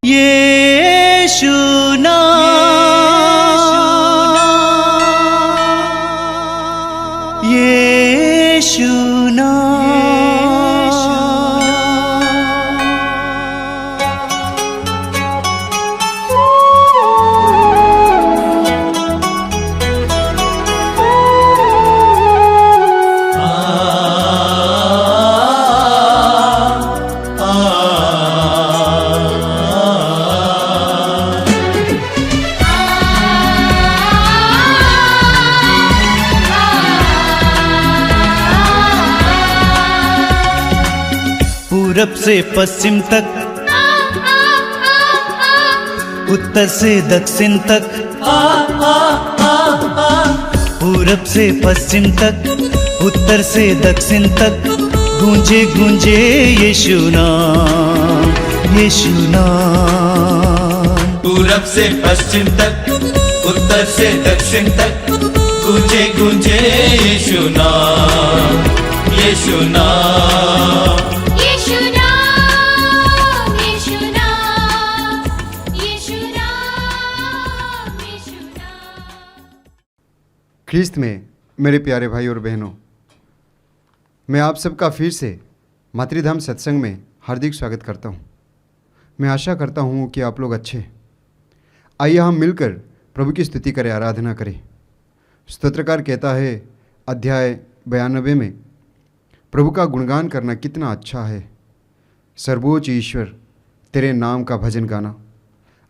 यीशु नाम, यीशु पूरब से पश्चिम तक, उत्तर से दक्षिण तक, पूरब से पश्चिम तक, उत्तर से दक्षिण तक, गूंजे गूंजे यीशु नाम, यीशु नाम। पूरब से पश्चिम तक, उत्तर से दक्षिण तक, गूंजे गूंजे यीशु नाम, यीशु नाम। ख्रीस्त में मेरे प्यारे भाई और बहनों, मैं आप सबका फिर से मातृधाम सत्संग में हार्दिक स्वागत करता हूं। मैं आशा करता हूं कि आप लोग अच्छे। आइए हम मिलकर प्रभु की स्तुति करें, आराधना करें। स्तोत्रकार कहता है अध्याय 92 में, प्रभु का गुणगान करना कितना अच्छा है, सर्वोच्च ईश्वर तेरे नाम का भजन गाना।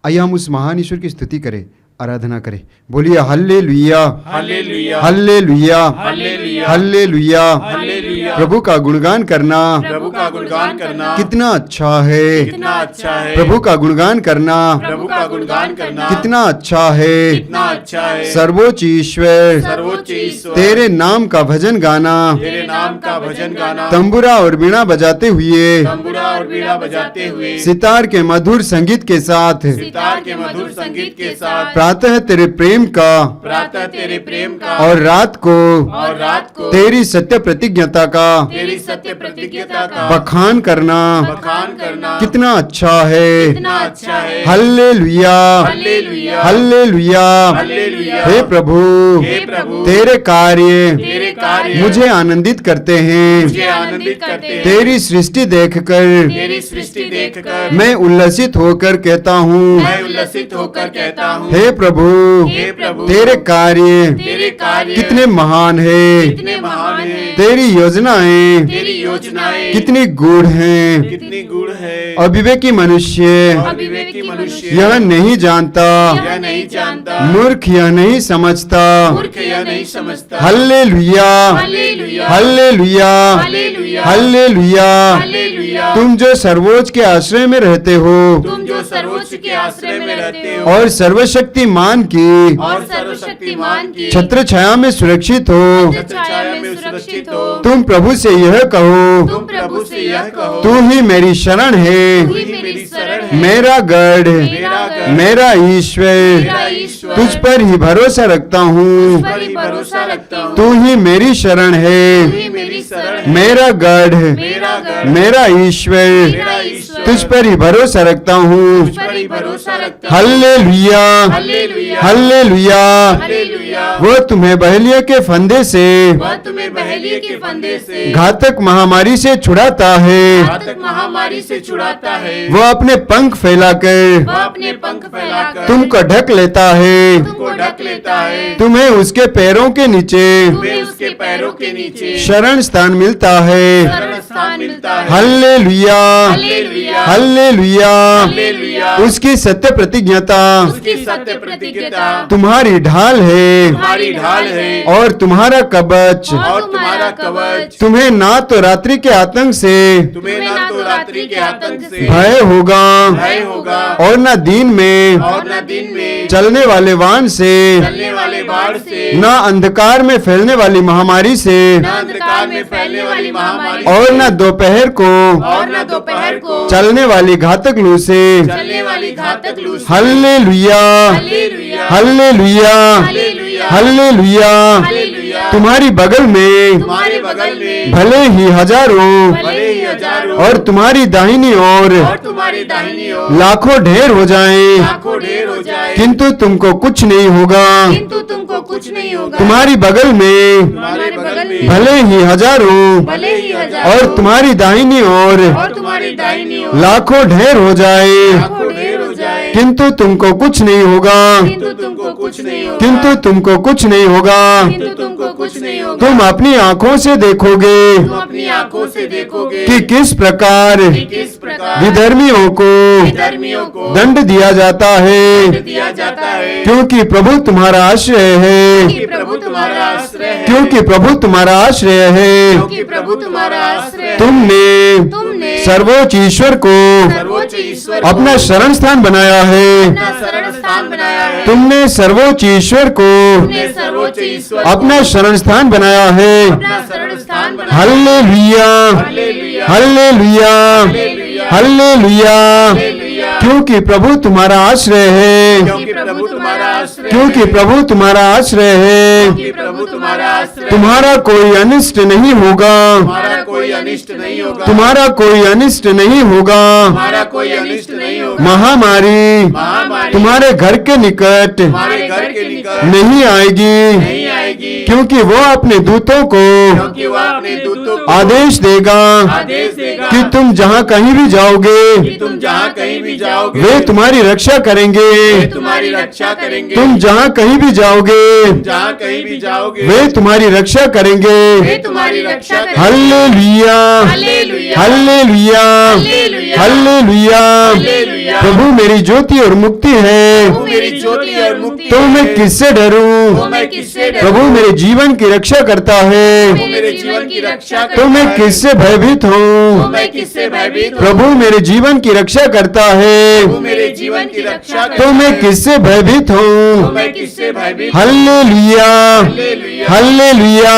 आइए हम उस महान ईश्वर की स्तुति करें, आराधना करें। बोलिए hallelujah, hallelujah, hallelujah, hallelujah, hallelujah. Hallelujah. प्रभु का गुणगान करना, प्रभु का गुणगान करना कितना अच्छा है, कितना अच्छा है। प्रभु का गुणगान करना, प्रभु का गुणगान करना कितना अच्छा है, कितना अच्छा है। सर्वोच्च ईश्वर सर्वोच्च ईश्वर तेरे नाम का भजन गाना, तेरे नाम का भजन गाना, तंबुरा और बीणा बजाते हुए, तंबुरा और बीड़ा बजाते हुए, सितार के मधुर संगीत के साथ, सितार के मधुर संगीत के साथ, प्रातः तेरे प्रेम का प्रातः तेरे प्रेम का और रात को तेरी सत्य प्रतिज्ञता का तेरी सत्य प्रतिज्ञता का बखान करना बखान करना कितना अच्छा है। कितना अच्छा है। Hallelujah, hallelujah, hallelujah. हल्लेलुया। हे प्रभु, हे प्रभु, तेरे कार्य तेरे कार्य मुझे आनंदित करते हैं। मुझे आनंदित करते हैं। तेरी सृष्टि देखकर तेरी सृष्टि देखकर मैं उल्लसित होकर कहता हूँ, मैं उल्लसित होकर कहता हूँ, हे प्रभु, हे प्रभु, तेरे कार्य तेरे कार्य कितने महान है, कितने महान हैं। तेरी योजनाएं तेरी योजनाएं कितनी गूढ़ हैं। कितनी गूढ़ है। अविवेकी मनुष्य अविवेकी मनुष्य यह नहीं जानता, यह नहीं जानता, मूर्ख यह नहीं समझता। मूर्ख यह नहीं समझता। Hallelujah, hallelujah, hallelujah, hallelujah, hallelujah. Hallelujah. तुम जो सर्वोच्च के आश्रय में रहते हो तुम जो सर्वोच्च के आश्रय में रहते हो और सर्वशक्तिमान की और सर्वशक्तिमान की छत्र छाया में सुरक्षित हो, छाया में सुरक्षित हो, तुम प्रभु से यह कहो, तुम प्रभु से यह कहो, तू ही मेरी शरण है, तू ही मेरी शरण है, मेरा गढ़, मेरा गढ़, मेरा ईश्वर, मेरा ईश्वर, तुझ पर ही भरोसा रखता हूँ। पर ही भरोसा रखता हूँ, तू ही मेरी शरण तू है, ही मेरी शरण है, मेरा गढ़, मेरा गढ़, मेरा ईश्वर, मेरा ईश्वर, तुझ पर ही भरोसा रखता हूँ। तुझ पर ही भरोसा रखता हूँ। Hallelujah, hallelujah, hallelujah. हल्लेलुया। वो तुम्हें बहेलिया के फंदे से, वह तुम्हें बहेलिए के फंदे से, घातक महामारी से छुड़ाता है। घातक महामारी से छुड़ाता है। वो अपने पंख फैलाकर वह अपने पंख फैलाकर तुमको ढक लेता है, तुमको ढक लेता है। तुम्हें उसके पैरों के नीचे तुम्हें उसके पैरों के नीचे शरण स्थान मिलता है। शरण स्थान मिलता है। Hallelujah, hallelujah, hallelujah. हल्लेलुया। उसकी सत्य प्रतिज्ञता उसकी सत्य प्रतिज्ञता तुम्हारी ढाल है तुम्हारी ढाल है और तुम्हारा कवच। और तुम्हारा कवच। तुम्हें ना तो रात्रि के आतंक से तुम्हें न तो रात्रि के आतंक से भय होगा भय होगा और न दिन में और न दिन में चलने वाले वाहन से, चलने वाले बाढ़ से, न अंधकार में फैलने वाली महामारी से, न अंधकार में फैलने वाली महामारी और न दोपहर को और न दोपहर को चलने वाली घातक लू से। चलने वाली घातक लू से। Hallelujah, hallelujah, hallelujah, hallelujah, hallelujah. Hallelujah. Hallelujah. तुम्हारी बगल में तुम्हारे बगल में भले ही हजारों भले ही हजारों और तुम्हारी दाहिनी ओर और तुम्हारी दाहिनी ओर लाखों ढेर हो जाएं, लाखों ढेर हो जाए, किंतु तुमको कुछ नहीं होगा। किंतु तुमको कुछ नहीं होगा। तुम्हारी बगल में तुम्हारे बगल में भले ही हजारों भले ही हजारों और तुम्हारी दाहिनी ओर और तुम्हारी दाहिनी ओर लाखों ढेर हो जाए, लाखों ढेर हो जाए, किंतु तुमको कुछ नहीं होगा। किंतु तुमको कुछ नहीं होगा। किंतु तुमको कुछ नहीं होगा। किंतु तुमको कुछ नहीं होगा। तुम अपनी आंखों से देखोगे तुम अपनी आंखों से देखोगे कि किस प्रकार कि किस प्रकार विधर्मियों को धर्मियों को दंड दिया जाता है, दिया जाता है, क्योंकि प्रभु तुम्हारा आश्रय है। कि प्रभु तुम्हारा आश्रय है, क्योंकि प्रभु तुम्हारा आश्रय है। क्योंकि प्रभु तुम्हारा आश्रय है। तुमने सर्वोच्च ईश्वर को सर्वोच्च ईश्वर को अपना शरण स्थान बनाया है। अपना शरण स्थान बनाया है। तुमने सर्वोच्च ईश्वर को तुमने सर्वोच्च ईश्वर को अपना शरण स्थान बनाया है। अपना शरण स्थान बनाया। Hallelujah, hallelujah, hallelujah, hallelujah, hallelujah, hallelujah. क्योंकि प्रभु तुम्हारा आश्रय है। क्योंकि प्रभु तुम्हारा आश्रय है। क्योंकि प्रभु तुम्हारा आश्रय है। क्योंकि प्रभु तुम्हारा आश्रय है। तुम्हारा कोई अनिष्ट नहीं होगा। तुम्हारा कोई अनिष्ट नहीं होगा। तुम्हारा कोई अनिष्ट नहीं होगा। तुम्हारा कोई अनिष्ट नहीं होगा। महामारी महामारी तुम्हारे घर के निकट तुम्हारे घर के निकट नहीं आएगी, नहीं आएगी, क्योंकि वो अपने दूतों को क्योंकि वह अपने दूतों को आदेश देगा आदेश देगा कि तुम जहाँ कहीं भी जाओगे कि तुम जहाँ कहीं भी जाओगे वे तुम्हारी रक्षा करेंगे। वे तुम्हारी रक्षा करेंगे। तुम जहाँ कहीं भी जाओगे जहाँ कहीं भी जाओगे वे तुम्हारी रक्षा करेंगे। वे तुम्हारी रक्षा करेंगे। Hallelujah, hallelujah, hallelujah, hallelujah, hallelujah. Hallelujah. प्रभु मेरी ज्योति और मुक्ति है, प्रभु मेरी ज्योति और मुक्ति तो मैं है। किससे तो डरूं। मैं किससे डरूं? प्रभु मेरे जीवन की रक्षा करता है, प्रभु मेरे जीवन की रक्षा तो मैं करता है। किससे भयभीत तो हूँ। मैं किससे भयभीत हूँ? प्रभु मेरे जीवन की रक्षा करता है, प्रभु मेरे जीवन की रक्षा करता तो मैं है। किससे भयभीत तो हूँ। मैं किससे भयभीत हूँ? हल्लेलुया, हालेलुया, हल्लेलुया,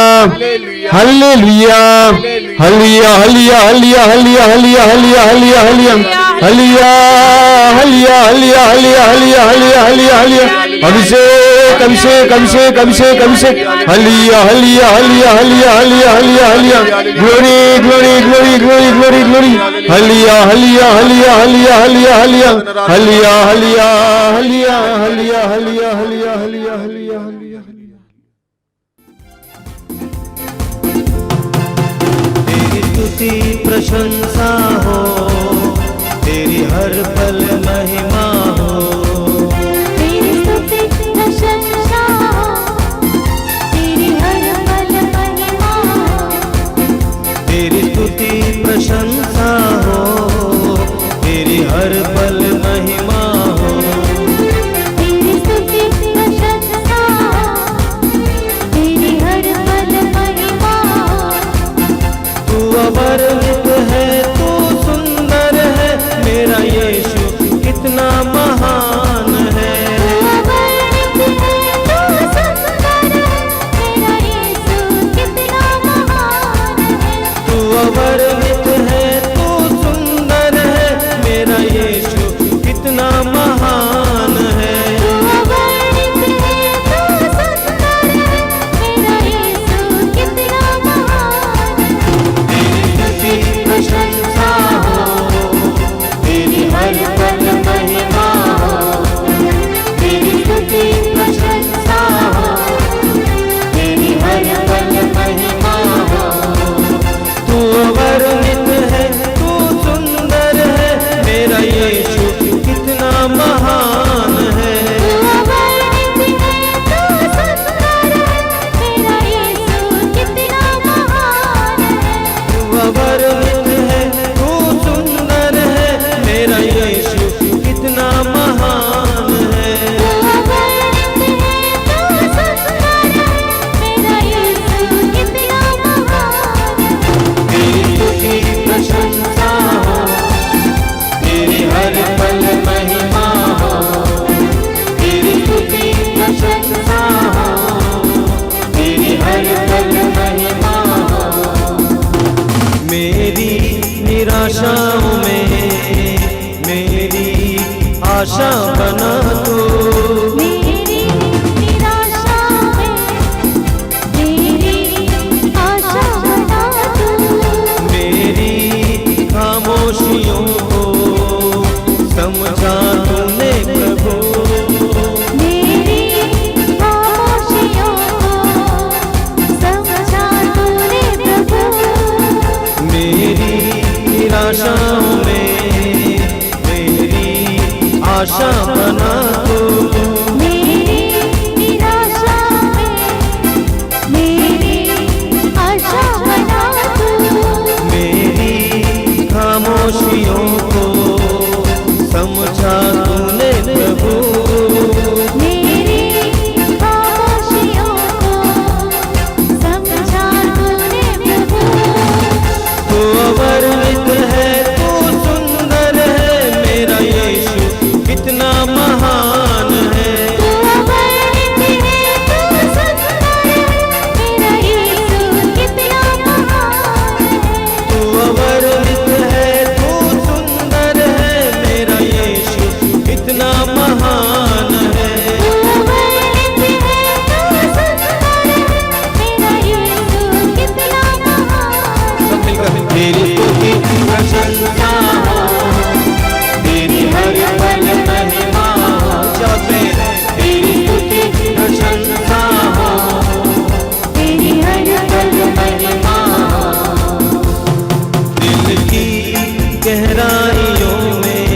हालेलुया, हल्लेलुया, हल्लिया, हल्लिया, हल्लिया, हल्लिया, हल्लिया, हल्लिया, हल्लिया, हल्लिया, हल्लिया, हल्लिया, हल्लिया, हल्लिया, हल्लिया, हल्लिया, हल्लिया, हल्लिया, अभिषेक, अभिषेक, अभिषेक, अभिषेक, अभिषेक, हल्लिया, हल्लिया, हल्लिया, हल्लिया, हल्लिया, हल्लिया, हल्लिया, glory, glory, glory, glory, glory, glory, हल्लिया, हल्लिया, हल्लिया, हल्लिया, हल्लिया, हल्लिया, हल्लिया, हल्लिया, हल्लिया, हल्लिया, हल्लिया, हल्लिया, हल्लिया, हल्लिया, हल्लिया। तेरी स्तुति प्रशंसा हो, तेरी हर पल महिमा हो। तेरी स्तुति प्रशंसा हो, तेरी हर पल महिमा हो। तेरी स्तुति प्रशंसा हो, तेरी हर पल महिमा हो। तेरी स्तुति प्रशंसा हो, तेरी हर पल महिमा हो। तू अवर्णित है, तू सुंदर है, मेरा यीशु कितना महान है। तू अवर्णित है, तू सुंदर है, मेरा यीशु कितना महान है। तू अवर्णित है, तू सुंदर है, मेरा यीशु कितना महान है। तू अवर्णित है, तू सुंदर है, मेरा यीशु कितना महान है। तेरी स्तुति प्रशंसा हो, तेरी हर पल महिमा हो। तेरी स्तुति प्रशंसा हो, तेरी हर पल महिमा हो। तू अवर्णित है, तू सुंदर है, मेरा यीशु कितना महान है। तू अवर्णित है, तू सुंदर है, मेरा यीशु कितना महान है। तू अवर्णित है, तू सुंदर है, मेरा यीशु कितना महान है। तू अवर्णित है, तू सुंदर है, मेरा यीशु कितना महान है। तेरी स्तुति प्रशंसा हो, तेरी हर पल महिमा हो। तेरी स्तुति प्रशंसा हो, तेरी हर पल महिमा हो। मेरी निराशाओं में मेरी आशा बना दो। मेरी निराशा में मेरी खामोशियों को समझा तूने प्रभु। मेरी खामोशियों को समझा तूने प्रभु। मेरी निराशाओं में मेरी आशा बना तू। मेरी निराशा में मेरी आशा बना तू। मेरी खामोशियों को समझा तूने प्रभु। मेरी खामोशियों को समझा तूने प्रभु। तू अवर्णित है, तू सुंदर है, मेरा यीशु कितना महान है। तू अवर्णित है, तू सुंदर है, मेरा यीशु कितना महान है। तू अवर्णित है, तू सुंदर है, मेरा यीशु कितना महान है। तू अवर्णित है, तू सुंदर है, मेरा यीशु कितना महान है। सब मिलकर तेरी स्तुति प्रशंसा हो, तेरी हर पल महिमा हो। जाते तेरी स्तुति प्रशंसा हो, तेरी हर पल महिमा हो। दिल की गहराइयों में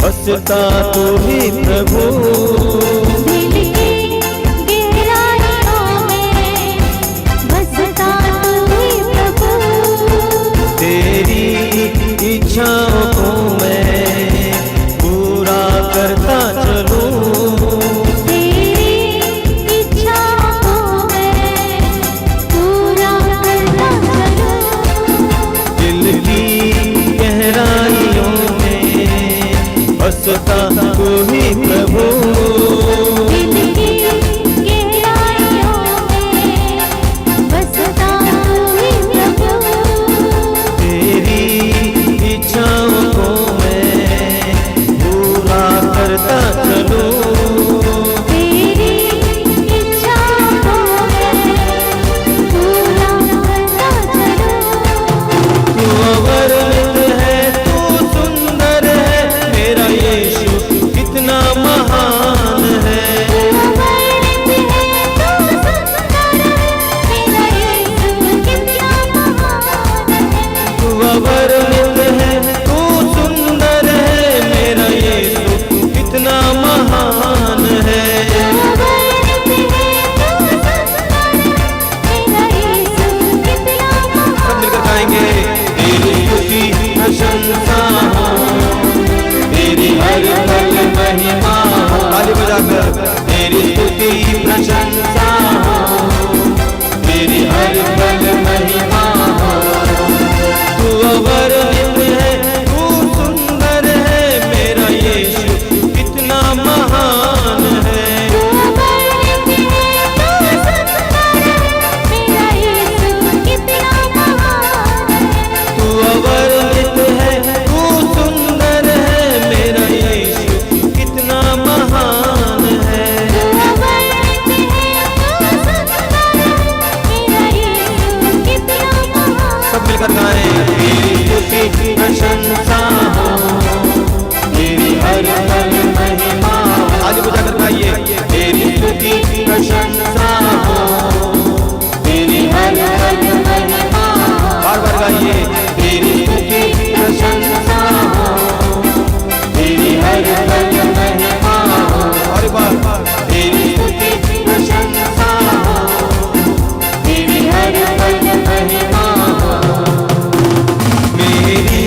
बसता तू ही प्रभु। दिल की गहराइयों में बसता तू ही प्रभु। तेरी इच्छाओं को मैं पूरा करता चलूं। तेरी इच्छाओं को मैं पूरा करता चलूं। दिल की गहराइयों में बसता तू ही प्रभु। दिल की गहराइयों में बसता तू ही प्रभु। तेरी इच्छाओं को मैं पूरा करता चलूं। तेरी इच्छाओं को मैं पूरा करता चलूं। तू अवर्णित है, तू सुंदर है, मेरा यीशु कितना महान है। तू अवर्णित है, तू सुंदर है, मेरा यीशु कितना महान है। तू अवर्णित है, तू सुंदर है, मेरा यीशु कितना महान है। तू अवर्णित है, तू सुंदर है, मेरा यीशु कितना सब महान मिलकर गाएंगे तेरी स्तुति प्रशंसा हो, तेरी हर पल महिमा हो। ताली बजाकर तेरी स्तुति प्रशंसा हो, तेरी हर पल महिमा हो। तू अवर्णित है, तू सुंदर है, मेरा यीशु कितना महान है। तू अवर्णित है, तू सुंदर है, मेरा यीशु कितना महान है। तू अवर्णित है, तू सुंदर है, मेरा यीशु कितना महान है। तू अवर्णित है, तू सुंदर है, मेरा यीशु कितना महान है। सब मिलकर गाएं तेरी स्तुति प्रशंसा हो, तेरी हर पल महिमा हो। ताली बजाकर गाइए तेरी स्तुति प्रशंसा हो, तेरी हर पल महिमा हो। बार बार गाइए तेरी स्तुति प्रशंसा हो, तेरी हर पल महिमा हो। और एक बार तेरी स्तुति प्रशंसा हो, तेरी हर पल महिमा हो। मेरी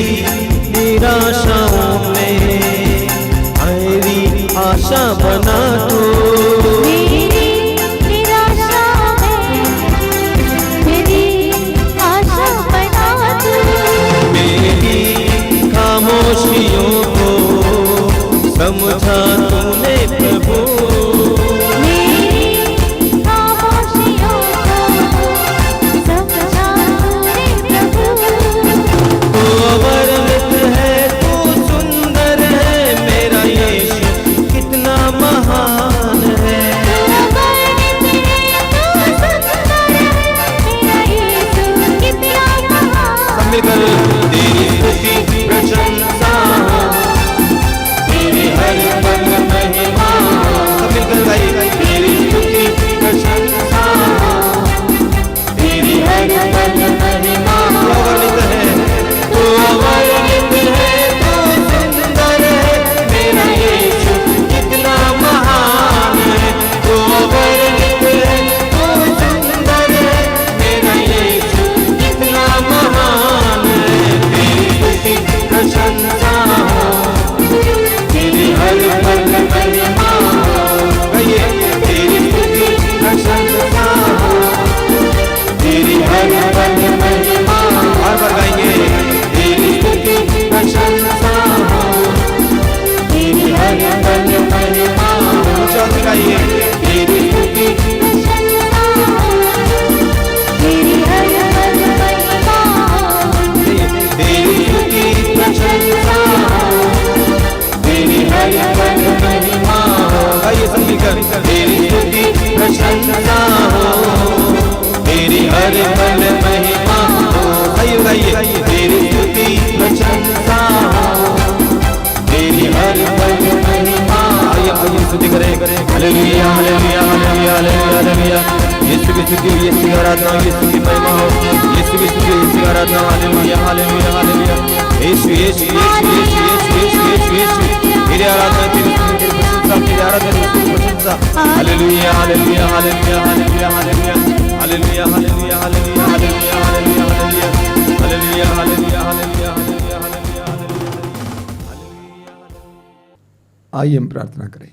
की स्तुति हो, यीशु की आराधना हो, यीशु की महिमा हो, यीशु की स्तुति हो, यीशु की आराधना हो। हालेलुया हालेलुया हालेलुया। यीशु यीशु यीशु यीशु यीशु यीशु यीशु यीशु तेरी आराधना, तेरी स्तुति, तेरी प्रशंसा, तेरी आराधना, तेरी प्रशंसा। Hallelujah hallelujah hallelujah hallelujah hallelujah hallelujah hallelujah hallelujah hallelujah hallelujah hallelujah hallelujah hallelujah hallelujah hallelujah. आइए हम प्रार्थना करें।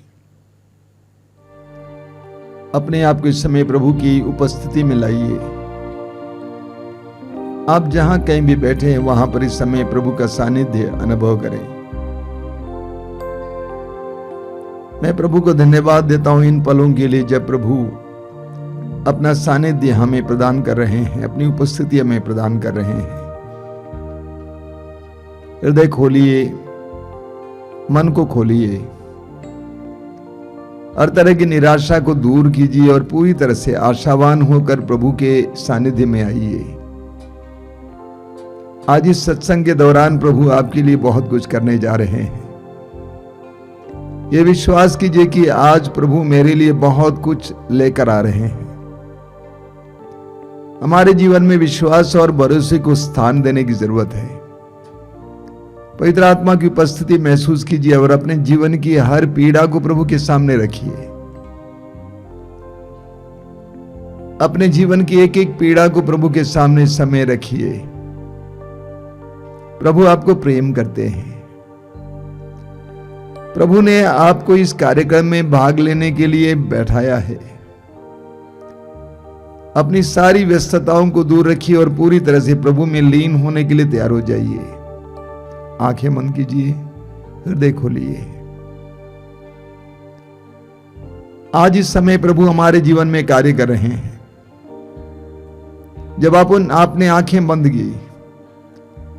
अपने आप को इस समय प्रभु की उपस्थिति में लाइए। आप जहां कहीं भी बैठे हैं वहां पर इस समय प्रभु का सानिध्य अनुभव करें। मैं प्रभु को धन्यवाद देता हूं इन पलों के लिए जब प्रभु अपना सानिध्य हमें प्रदान कर रहे हैं, अपनी उपस्थिति हमें प्रदान कर रहे हैं। हृदय खोलिए, मन को खोलिए, हर तरह की निराशा को दूर कीजिए और पूरी तरह से आशावान होकर प्रभु के सानिध्य में आइए। आज इस सत्संग के दौरान प्रभु आपके लिए बहुत कुछ करने जा रहे हैं। ये विश्वास कीजिए कि आज प्रभु मेरे लिए बहुत कुछ लेकर आ रहे हैं। हमारे जीवन में विश्वास और भरोसे को स्थान देने की जरूरत है। पवित्र आत्मा की उपस्थिति महसूस कीजिए और अपने जीवन की हर पीड़ा को प्रभु के सामने रखिए। अपने जीवन की एक एक पीड़ा को प्रभु के सामने समय रखिए। प्रभु आपको प्रेम करते हैं। प्रभु ने आपको इस कार्यक्रम में भाग लेने के लिए बैठाया है। अपनी सारी व्यस्तताओं को दूर रखिए और पूरी तरह से प्रभु में लीन होने के लिए तैयार हो जाइए। आंखें बंद कीजिए, हृदय खोलिए। आज इस समय प्रभु हमारे जीवन में कार्य कर रहे हैं। जब आपने आंखें बंद की,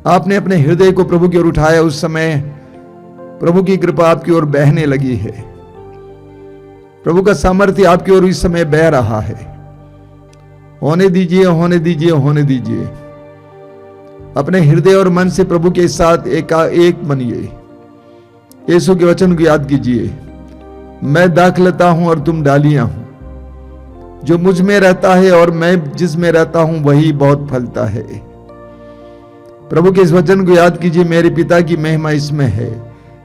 आपने अपने हृदय को प्रभु की ओर उठाया, उस समय प्रभु की कृपा आपकी ओर बहने लगी है। प्रभु का सामर्थ्य आपकी ओर इस समय बह रहा है। होने दीजिए, होने दीजिए, होने दीजिए। अपने हृदय और मन से प्रभु के साथ एक बनिए। यीशु के वचन को याद कीजिए, मैं दाखलता हूं और तुम डालियां हूं। जो मुझ में रहता है और मैं जिसमें रहता हूं वही बहुत फलता है। प्रभु के इस वचन को याद कीजिए, मेरे पिता की महिमा इसमें है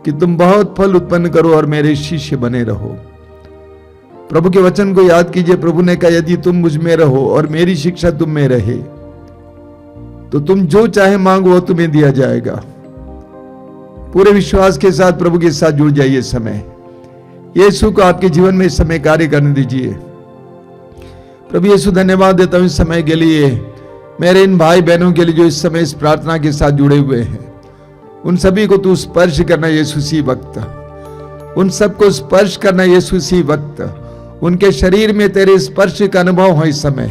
कि तुम बहुत फल उत्पन्न करो और मेरे शिष्य बने रहो। प्रभु के वचन को याद कीजिए, प्रभु ने कहा यदि तुम मुझ में रहो और मेरी शिक्षा तुम में रहे तो तुम जो चाहे मांगो वो तुम्हें दिया जाएगा। पूरे विश्वास के साथ प्रभु के साथ जुड़ जाइए। समय यीशु को आपके जीवन में इस समय कार्य करने दीजिए। प्रभु यीशु धन्यवाद देता हूं इस समय के लिए, मेरे इन भाई बहनों के लिए जो इस समय इस प्रार्थना के साथ जुड़े हुए हैं। उन सभी को तू स्पर्श करना यीशु इसी वक्त। उन सबको स्पर्श करना यीशु इसी वक्त। उनके शरीर में तेरे स्पर्श का अनुभव हो इस समय।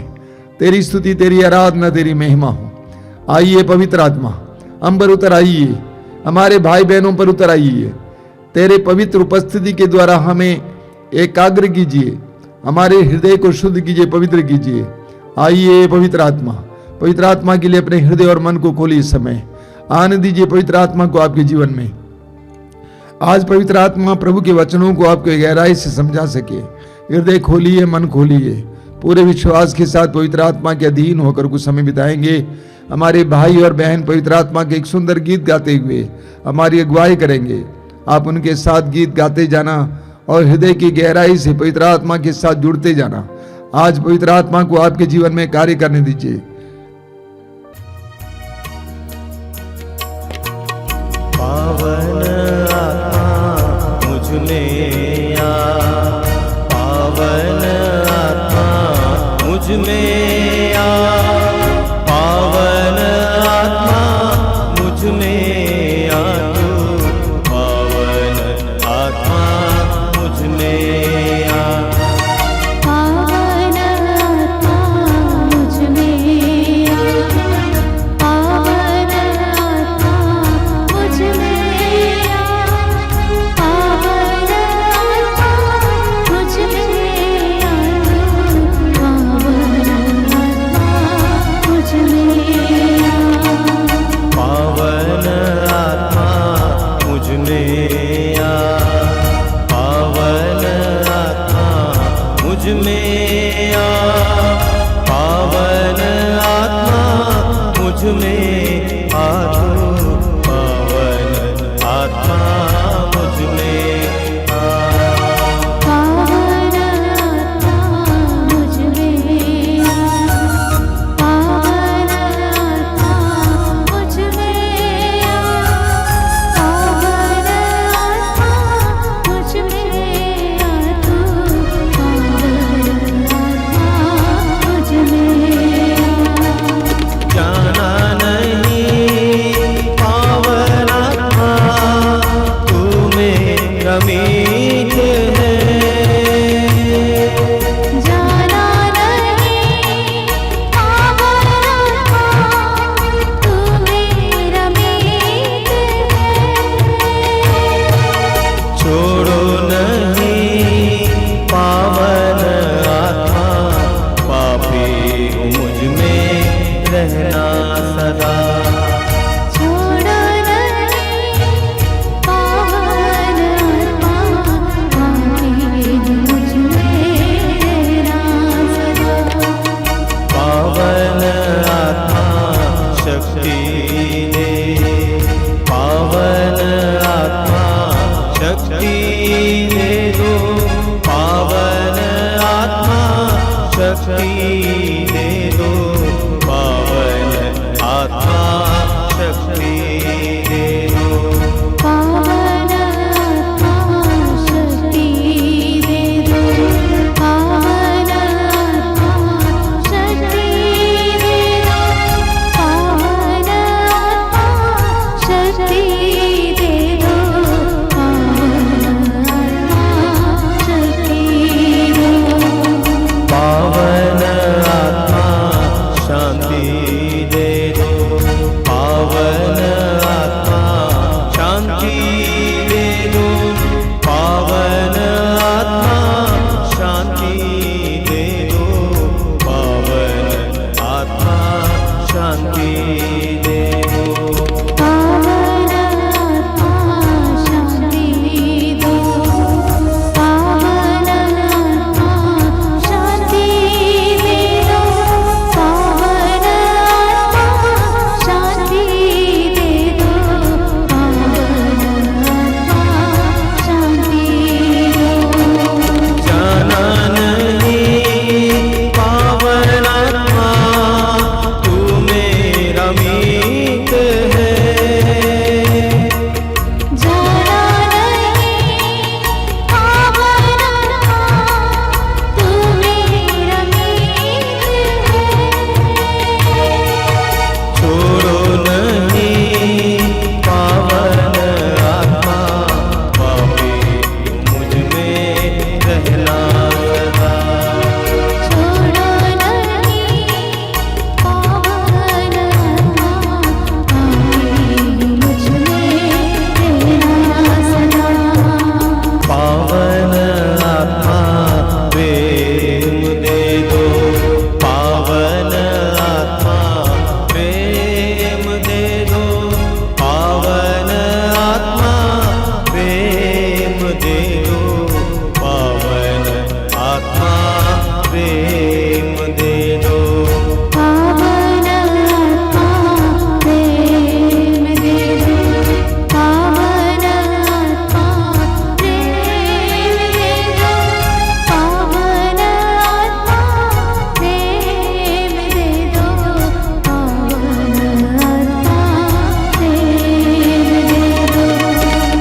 तेरी स्तुति, तेरी आराधना, तेरी महिमा हो। आइए पवित्र आत्मा, हम पर उतर आइए, हमारे भाई बहनों पर उतर आइए। तेरे पवित्र उपस्थिति के द्वारा हमें एकाग्र कीजिए, हमारे हृदय को शुद्ध कीजिए, पवित्र कीजिए। आइए पवित्र आत्मा के लिए अपने हृदय और मन को खोलिए। इस समय आने दीजिए पवित्र आत्मा को आपके जीवन में। आज पवित्र आत्मा प्रभु के वचनों को आपको गहराई से समझा सके। हृदय खोलिए, मन खोलिए। पूरे विश्वास के साथ पवित्र आत्मा के अधीन होकर कुछ समय बिताएंगे। हमारे भाई और बहन पवित्र आत्मा के एक सुंदर गीत गाते हुए हमारी अगुवाई करेंगे। आप उनके साथ गीत गाते जाना और हृदय की गहराई से पवित्र आत्मा के साथ जुड़ते जाना। आज पवित्र आत्मा को आपके जीवन में कार्य करने दीजिए। पावन आत्मा मुझ में आ, पावन आत्मा मुझ में आ, पावन आत्मा मुझ में आ, तू पावन आत्मा मुझ में आ, पावन आत्मा मुझ में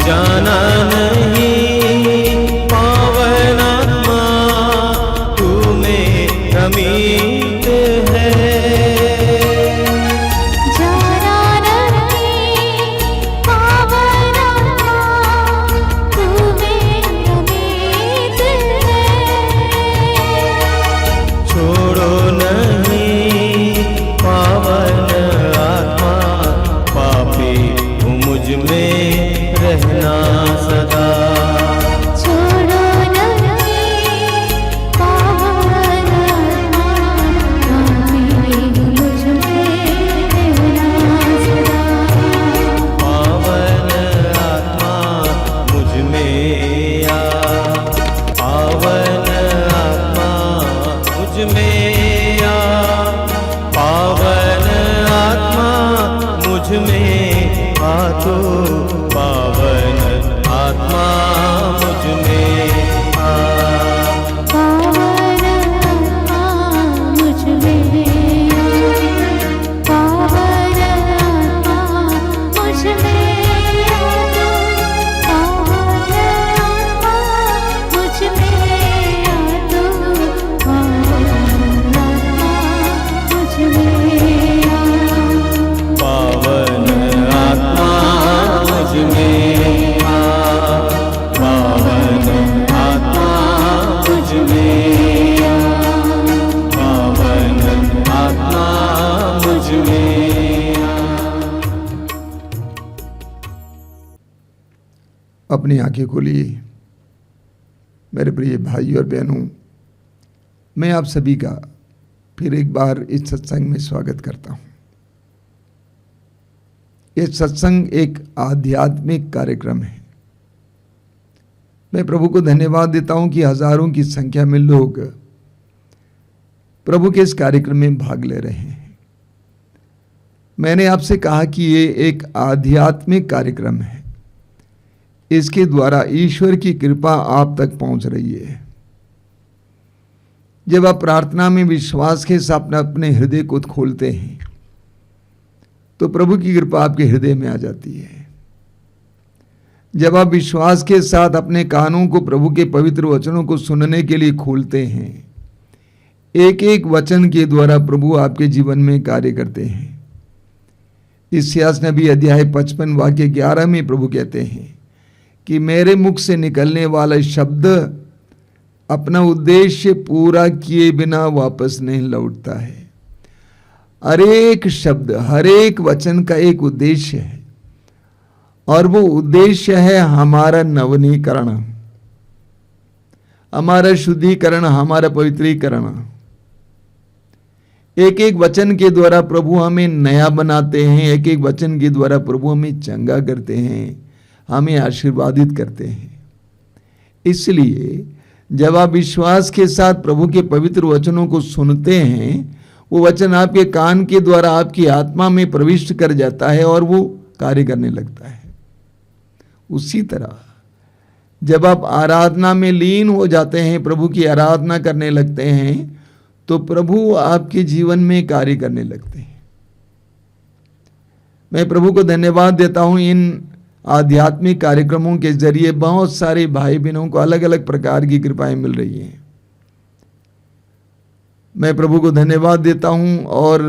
जाना नहीं पावन आत्मा तू मेरा मीत है। जाना नहीं पावन आत्मा तू मेरा मीत है। छोड़ो नहीं पावन आत्मा पापी हूँ मुझ में रहना सदा। छोड़ो नहीं पावन आत्मा पापी मुझ में रहना सदा। पावन आत्मा मुझ में आ, पावन आत्मा मुझ में आ, पावन आत्मा मुझ में आ तो पावन आत्मा मुझ में आ। पावन आत्मा मुझ में आ, पावन आत्मा मुझ में आ तो पावन आत्मा मुझ में आ तो पावन आत्मा मुझ में आ। पावन आत्मा मुझ में आ, पावन आत्मा मुझ में आ, पावन आत्मा मुझ में आ। अपनी आंखें खोलिए। मेरे प्रिय भाई और बहनों, मैं आप सभी का फिर एक बार इस सत्संग में स्वागत करता हूं। ये सत्संग एक आध्यात्मिक कार्यक्रम है। मैं प्रभु को धन्यवाद देता हूं कि हजारों की संख्या में लोग प्रभु के इस कार्यक्रम में भाग ले रहे हैं। मैंने आपसे कहा कि ये एक आध्यात्मिक कार्यक्रम है। इसके द्वारा ईश्वर की कृपा आप तक पहुंच रही है। जब आप प्रार्थना में विश्वास के साथ अपने हृदय को खोलते हैं तो प्रभु की कृपा आपके हृदय में आ जाती है। जब आप विश्वास के साथ अपने कानों को प्रभु के पवित्र वचनों को सुनने के लिए खोलते हैं, एक एक वचन के द्वारा प्रभु आपके जीवन में कार्य करते हैं। इस्यास नबी अध्याय 55 वाक्य 11 में प्रभु कहते हैं कि मेरे मुख से निकलने वाला शब्द अपना उद्देश्य पूरा किए बिना वापस नहीं लौटता है। हर एक शब्द, हर एक वचन का एक उद्देश्य है और वो उद्देश्य है हमारा नवनीकरण, हमारा शुद्धिकरण, हमारा पवित्रीकरण। एक एक वचन के द्वारा प्रभु हमें नया बनाते हैं। एक एक वचन के द्वारा प्रभु हमें चंगा करते हैं, हमें आशीर्वादित करते हैं। इसलिए जब आप विश्वास के साथ प्रभु के पवित्र वचनों को सुनते हैं, वो वचन आपके कान के द्वारा आपकी आत्मा में प्रविष्ट कर जाता है और वो कार्य करने लगता है। उसी तरह जब आप आराधना में लीन हो जाते हैं, प्रभु की आराधना करने लगते हैं, तो प्रभु आपके जीवन में कार्य करने लगते हैं। मैं प्रभु को धन्यवाद देता हूं। इन आध्यात्मिक कार्यक्रमों के जरिए बहुत सारे भाई बहनों को अलग अलग प्रकार की कृपाएं मिल रही हैं। मैं प्रभु को धन्यवाद देता हूं और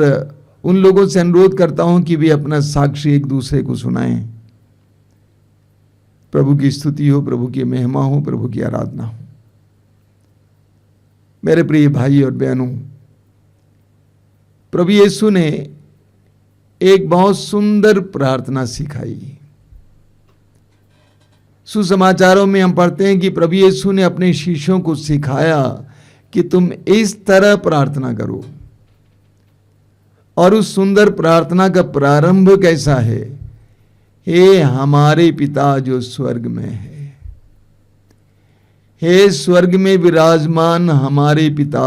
उन लोगों से अनुरोध करता हूं कि वे अपना साक्ष्य एक दूसरे को सुनाएं। प्रभु की स्तुति हो, प्रभु की महिमा हो, प्रभु की आराधना हो। मेरे प्रिय भाई और बहनों, प्रभु यीशु ने एक बहुत सुंदर प्रार्थना सिखाई। सुसमाचारों में हम पढ़ते हैं कि प्रभु यीशु ने अपने शिष्यों को सिखाया कि तुम इस तरह प्रार्थना करो। और उस सुंदर प्रार्थना का प्रारंभ कैसा है? हे हमारे पिता जो स्वर्ग में है, हे स्वर्ग में विराजमान हमारे पिता।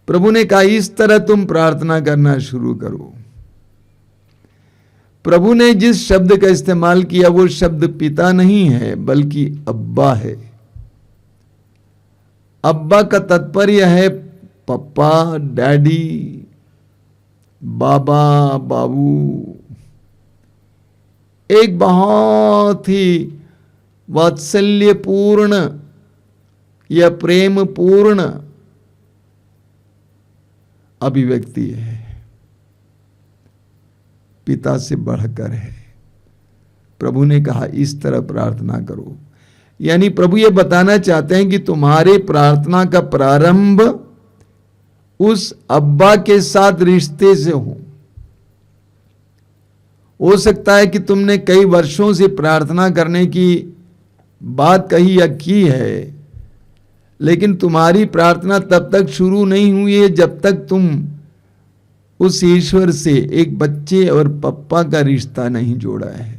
प्रभु ने कहा इस तरह तुम प्रार्थना करना शुरू करो। प्रभु ने जिस शब्द का इस्तेमाल किया वो शब्द पिता नहीं है बल्कि अब्बा है। अब्बा का तात्पर्य है पप्पा, डैडी, बाबा, बाबू। एक बहुत ही वात्सल्यपूर्ण या प्रेम पूर्ण अभिव्यक्ति है, पिता से बढ़कर है। प्रभु ने कहा इस तरह प्रार्थना करो। यानी प्रभु ये बताना चाहते हैं कि तुम्हारे प्रार्थना का प्रारंभ उस अब्बा के साथ रिश्ते से हो सकता है कि तुमने कई वर्षों से प्रार्थना करने की बात कही या की है, लेकिन तुम्हारी प्रार्थना तब तक शुरू नहीं हुई है जब तक तुम उस ईश्वर से एक बच्चे और पप्पा का रिश्ता नहीं जोड़ा है।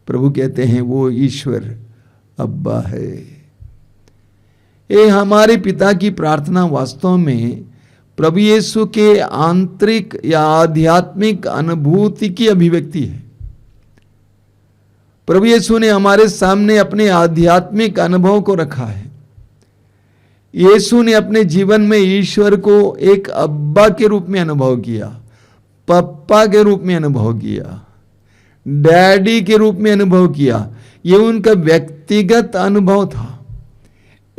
प्रभु कहते हैं वो ईश्वर अब्बा है। ये हमारे पिता की प्रार्थना वास्तव में प्रभु यीशु के आंतरिक या आध्यात्मिक अनुभूति की अभिव्यक्ति है। प्रभु यीशु ने हमारे सामने अपने आध्यात्मिक अनुभव को रखा है। यीशु ने अपने जीवन में ईश्वर को एक अब्बा के रूप में अनुभव किया, पप्पा के रूप में अनुभव किया, डैडी के रूप में अनुभव किया। ये उनका व्यक्तिगत अनुभव था,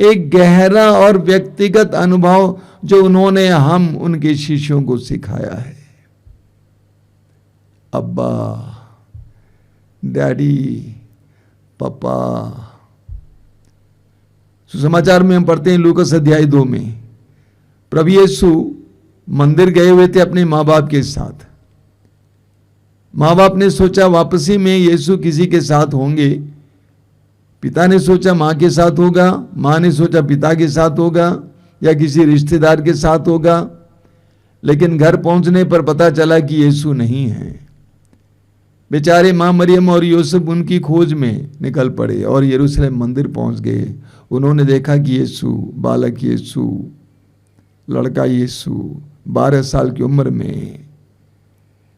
एक गहरा और व्यक्तिगत अनुभव जो उन्होंने हम उनके शिष्यों को सिखाया है। अब्बा, डैडी, पापा। सुसमाचार में हम पढ़ते हैं लूकास अध्याय 2 में प्रभु यीशु मंदिर गए हुए थे अपने माँ बाप के साथ। माँ बाप ने सोचा वापसी में यीशु किसी के साथ होंगे। पिता ने सोचा माँ के साथ होगा, माँ ने सोचा पिता के साथ होगा या किसी रिश्तेदार के साथ होगा। लेकिन घर पहुंचने पर पता चला कि यीशु नहीं है। बेचारे माँ मरियम और यूसुफ उनकी खोज में निकल पड़े और यरूशलेम मंदिर पहुंच गए। उन्होंने देखा कि यीशु, बालक यीशु, लड़का यीशु 12 साल की उम्र में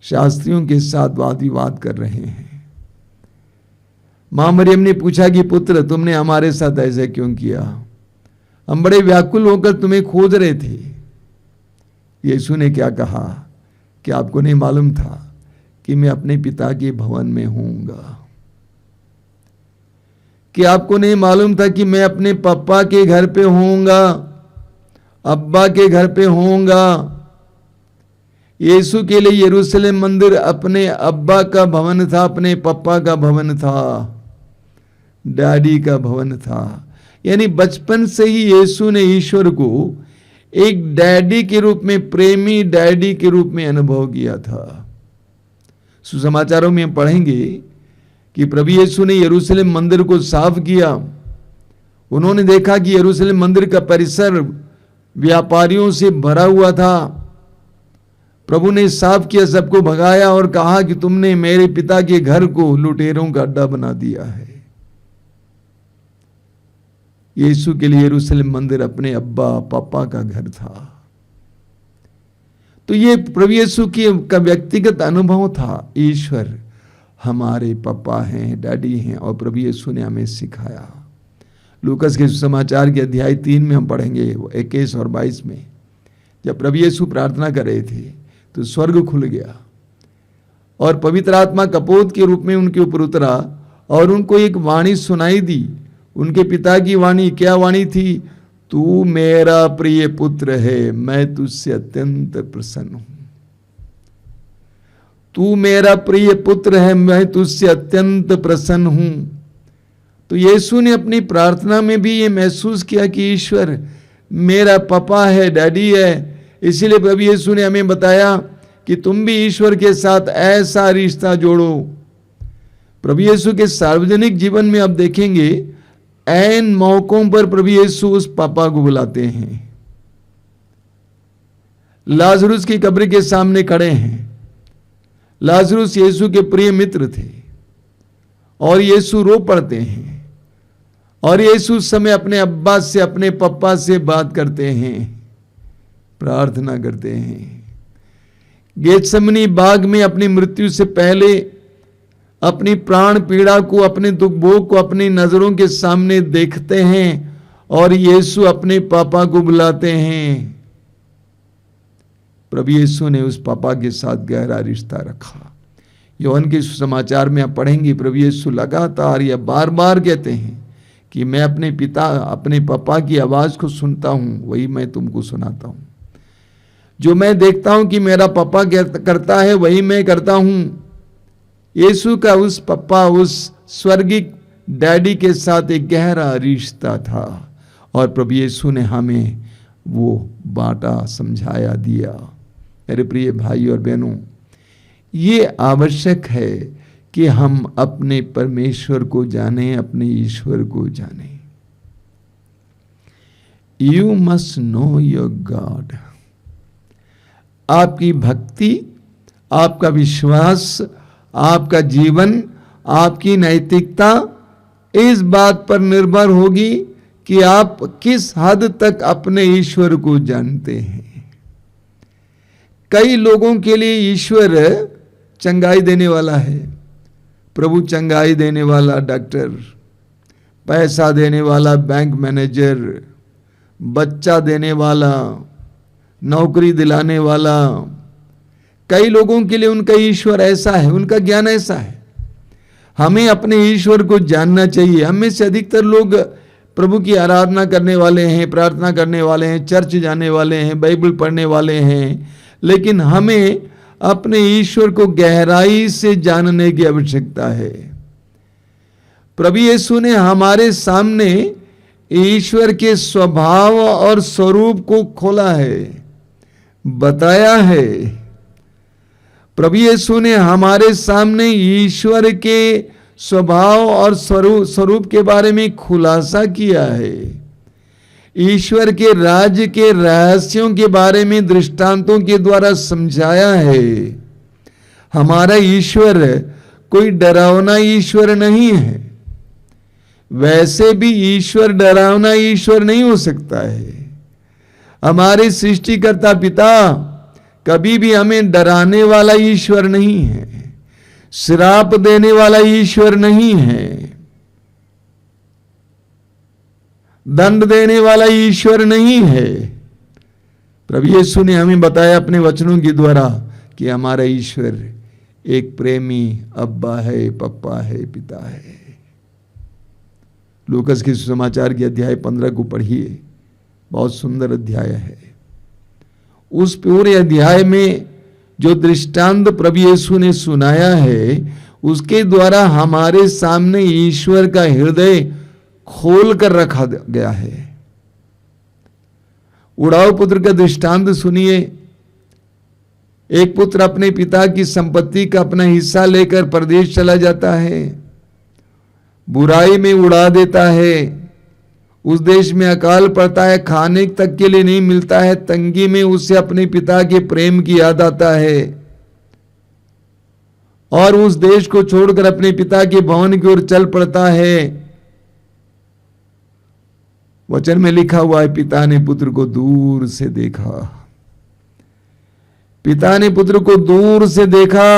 शास्त्रियों के साथ वाद विवाद कर रहे हैं। माँ मरियम ने पूछा कि पुत्र, तुमने हमारे साथ ऐसे क्यों किया? हम बड़े व्याकुल होकर तुम्हें खोज रहे थे। यीशु ने क्या कहा कि आपको नहीं मालूम था कि मैं अपने पिता के भवन में होऊंगा? कि आपको नहीं मालूम था कि मैं अपने पापा के घर पे होऊंगा, अब्बा के घर पे होऊंगा? यीशु के लिए यरूशलेम मंदिर अपने अब्बा का भवन था, अपने पापा का भवन था, डैडी का भवन था। यानी बचपन से ही यीशु ने ईश्वर को एक डैडी के रूप में, प्रेमी डैडी के रूप में अनुभव किया था। सुसमाचारों में हम पढ़ेंगे कि प्रभु यीशु ने यरूशलेम मंदिर को साफ किया। उन्होंने देखा कि यरूशलेम मंदिर का परिसर व्यापारियों से भरा हुआ था। प्रभु ने साफ किया, सबको भगाया और कहा कि तुमने मेरे पिता के घर को लुटेरों का अड्डा बना दिया है। यीशु के लिए यरूशलेम मंदिर अपने अब्बा पापा का घर था। तो ये प्रभु यीशु का व्यक्तिगत अनुभव था। ईश्वर हमारे पापा हैं, डैडी हैं, और प्रभु यीशु ने हमें सिखाया। लूकास के सुसमाचार के अध्याय 3 में हम पढ़ेंगे 21 और 22 में, जब प्रभु यीशु प्रार्थना कर रहे थे तो स्वर्ग खुल गया और पवित्र आत्मा कपोत के रूप में उनके ऊपर उतरा और उनको एक वाणी सुनाई दी। उनके पिता की वाणी क्या वाणी थी? तू मेरा प्रिय पुत्र है, मैं तुझसे अत्यंत प्रसन्न हूं। तू मेरा प्रिय पुत्र है, मैं तुझसे अत्यंत प्रसन्न हूं। तो यीशु ने अपनी प्रार्थना में भी ये महसूस किया कि ईश्वर मेरा पापा है, डैडी है। इसीलिए प्रभु यीशु ने हमें बताया कि तुम भी ईश्वर के साथ ऐसा रिश्ता जोड़ो। प्रभु यीशु के सार्वजनिक जीवन में आप देखेंगे ऐन मौकों पर प्रभु यीशु उस पापा को बुलाते हैं। लाजरुस की कब्र के सामने खड़े हैं। लाजरुस यीशु के प्रिय मित्र थे और यीशु रो पड़ते हैं और यीशु उस समय अपने अब्बा से, अपने पापा से बात करते हैं, प्रार्थना करते हैं। गेतसमनी बाग में अपनी मृत्यु से पहले अपनी प्राण पीड़ा को, अपने दुख भोग को अपनी नजरों के सामने देखते हैं और यीशु अपने पापा को बुलाते हैं। प्रभु यीशु ने उस पापा के साथ गहरा रिश्ता रखा। यूहन्ना के सुसमाचार में आप पढ़ेंगे, प्रभु यीशु लगातार या बार बार कहते हैं कि मैं अपने पिता, अपने पापा की आवाज को सुनता हूं, वही मैं तुमको सुनाता हूं। जो मैं देखता हूं कि मेरा पापा करता है वही मैं करता हूं। यीशु का उस पापा, उस स्वर्गिक डैडी के साथ एक गहरा रिश्ता था और प्रभु यीशु ने हमें वो बांटा, समझाया, दिया। मेरे प्रिय भाई और बहनों, ये आवश्यक है कि हम अपने परमेश्वर को जानें, अपने ईश्वर को जानें। You must know your God. आपकी भक्ति, आपका विश्वास, आपका जीवन, आपकी नैतिकता इस बात पर निर्भर होगी कि आप किस हद तक अपने ईश्वर को जानते हैं। कई लोगों के लिए ईश्वर चंगाई देने वाला है। प्रभु चंगाई देने वाला डॉक्टर, पैसा देने वाला बैंक मैनेजर, बच्चा देने वाला, नौकरी दिलाने वाला। कई लोगों के लिए उनका ईश्वर ऐसा है, उनका ज्ञान ऐसा है। हमें अपने ईश्वर को जानना चाहिए। हमें से अधिकतर लोग प्रभु की आराधना करने वाले हैं, प्रार्थना करने वाले हैं, चर्च जाने वाले हैं, बाइबल पढ़ने वाले हैं, लेकिन हमें अपने ईश्वर को गहराई से जानने की आवश्यकता है। प्रभु यीशु ने हमारे सामने ईश्वर के स्वभाव और स्वरूप को खोला है, बताया है। प्रभु यीशु ने हमारे सामने ईश्वर के स्वभाव और स्वरूप के बारे में खुलासा किया है। ईश्वर के राज्य के रहस्यों के बारे में दृष्टांतों के द्वारा समझाया है। हमारा ईश्वर कोई डरावना ईश्वर नहीं है। वैसे भी ईश्वर डरावना ईश्वर नहीं हो सकता है। हमारे सृष्टिकर्ता पिता कभी भी हमें डराने वाला ईश्वर नहीं है, श्राप देने वाला ईश्वर नहीं है, दंड देने वाला ईश्वर नहीं है। प्रभु यीशु ने हमें बताया अपने वचनों के द्वारा कि हमारा ईश्वर एक प्रेमी अब्बा है, पप्पा है, पिता है। लूकस के सुसमाचार के अध्याय 15 को पढ़िए, बहुत सुंदर अध्याय है। उस पूरे अध्याय में जो दृष्टांत प्रभु यीशु ने सुनाया है, उसके द्वारा हमारे सामने ईश्वर का हृदय खोल कर रखा गया है। उड़ाऊ पुत्र का दृष्टांत सुनिए। एक पुत्र अपने पिता की संपत्ति का अपना हिस्सा लेकर परदेश चला जाता है, बुराई में उड़ा देता है। उस देश में अकाल पड़ता है, खाने तक के लिए नहीं मिलता है। तंगी में उसे अपने पिता के प्रेम की याद आता है और उस देश को छोड़कर अपने पिता के भवन की ओर चल पड़ता है। वचन में लिखा हुआ है, पिता ने पुत्र को दूर से देखा। पिता ने पुत्र को दूर से देखा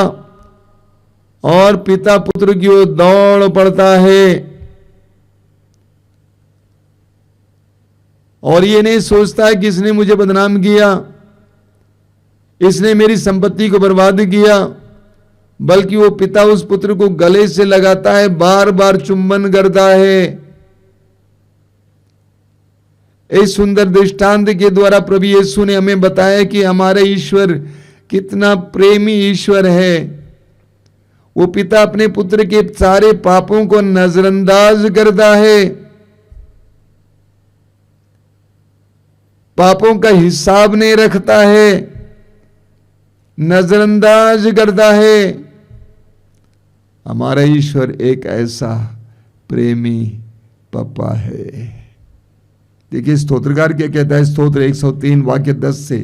और पिता पुत्र की ओर दौड़ पड़ता है और ये नहीं सोचता है कि इसने मुझे बदनाम किया, इसने मेरी संपत्ति को बर्बाद किया, बल्कि वो पिता उस पुत्र को गले से लगाता है, बार बार चुंबन करता है। इस सुंदर दृष्टांत के द्वारा प्रभु यीशु ने हमें बताया कि हमारा ईश्वर कितना प्रेमी ईश्वर है। वो पिता अपने पुत्र के सारे पापों को नजरअंदाज करता है, पापों का हिसाब नहीं रखता है, नजरअंदाज करता है। हमारा ईश्वर एक ऐसा प्रेमी पापा है। देखिए स्तोत्रकार क्या कहता है, स्तोत्र 103 वाक्य 10 से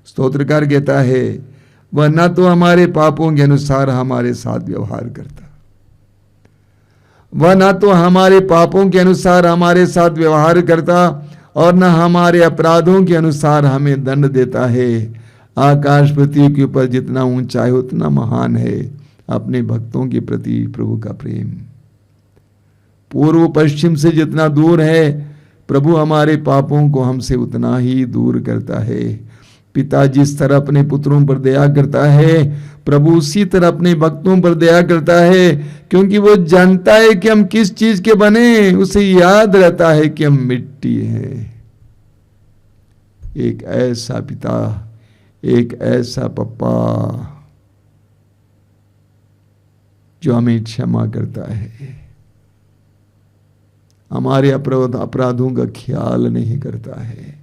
स्तोत्रकार कहता है, वह न तो हमारे पापों के अनुसार हमारे साथ व्यवहार करता, वह न तो हमारे पापों के अनुसार हमारे साथ व्यवहार करता और न हमारे अपराधों के अनुसार हमें दंड देता है। आकाश पृथ्वी के ऊपर जितना ऊंचा है उतना महान है अपने भक्तों के प्रति प्रभु का प्रेम। पूर्व पश्चिम से जितना दूर है, प्रभु हमारे पापों को हमसे उतना ही दूर करता है। पिता जिस तरह अपने पुत्रों पर दया करता है, प्रभु उसी तरह अपने भक्तों पर दया करता है, क्योंकि वो जानता है कि हम किस चीज के बने, उसे याद रहता है कि हम मिट्टी हैं। एक ऐसा पिता, एक ऐसा पप्पा जो हमें क्षमा करता है, हमारे अपराधों का ख्याल नहीं करता है,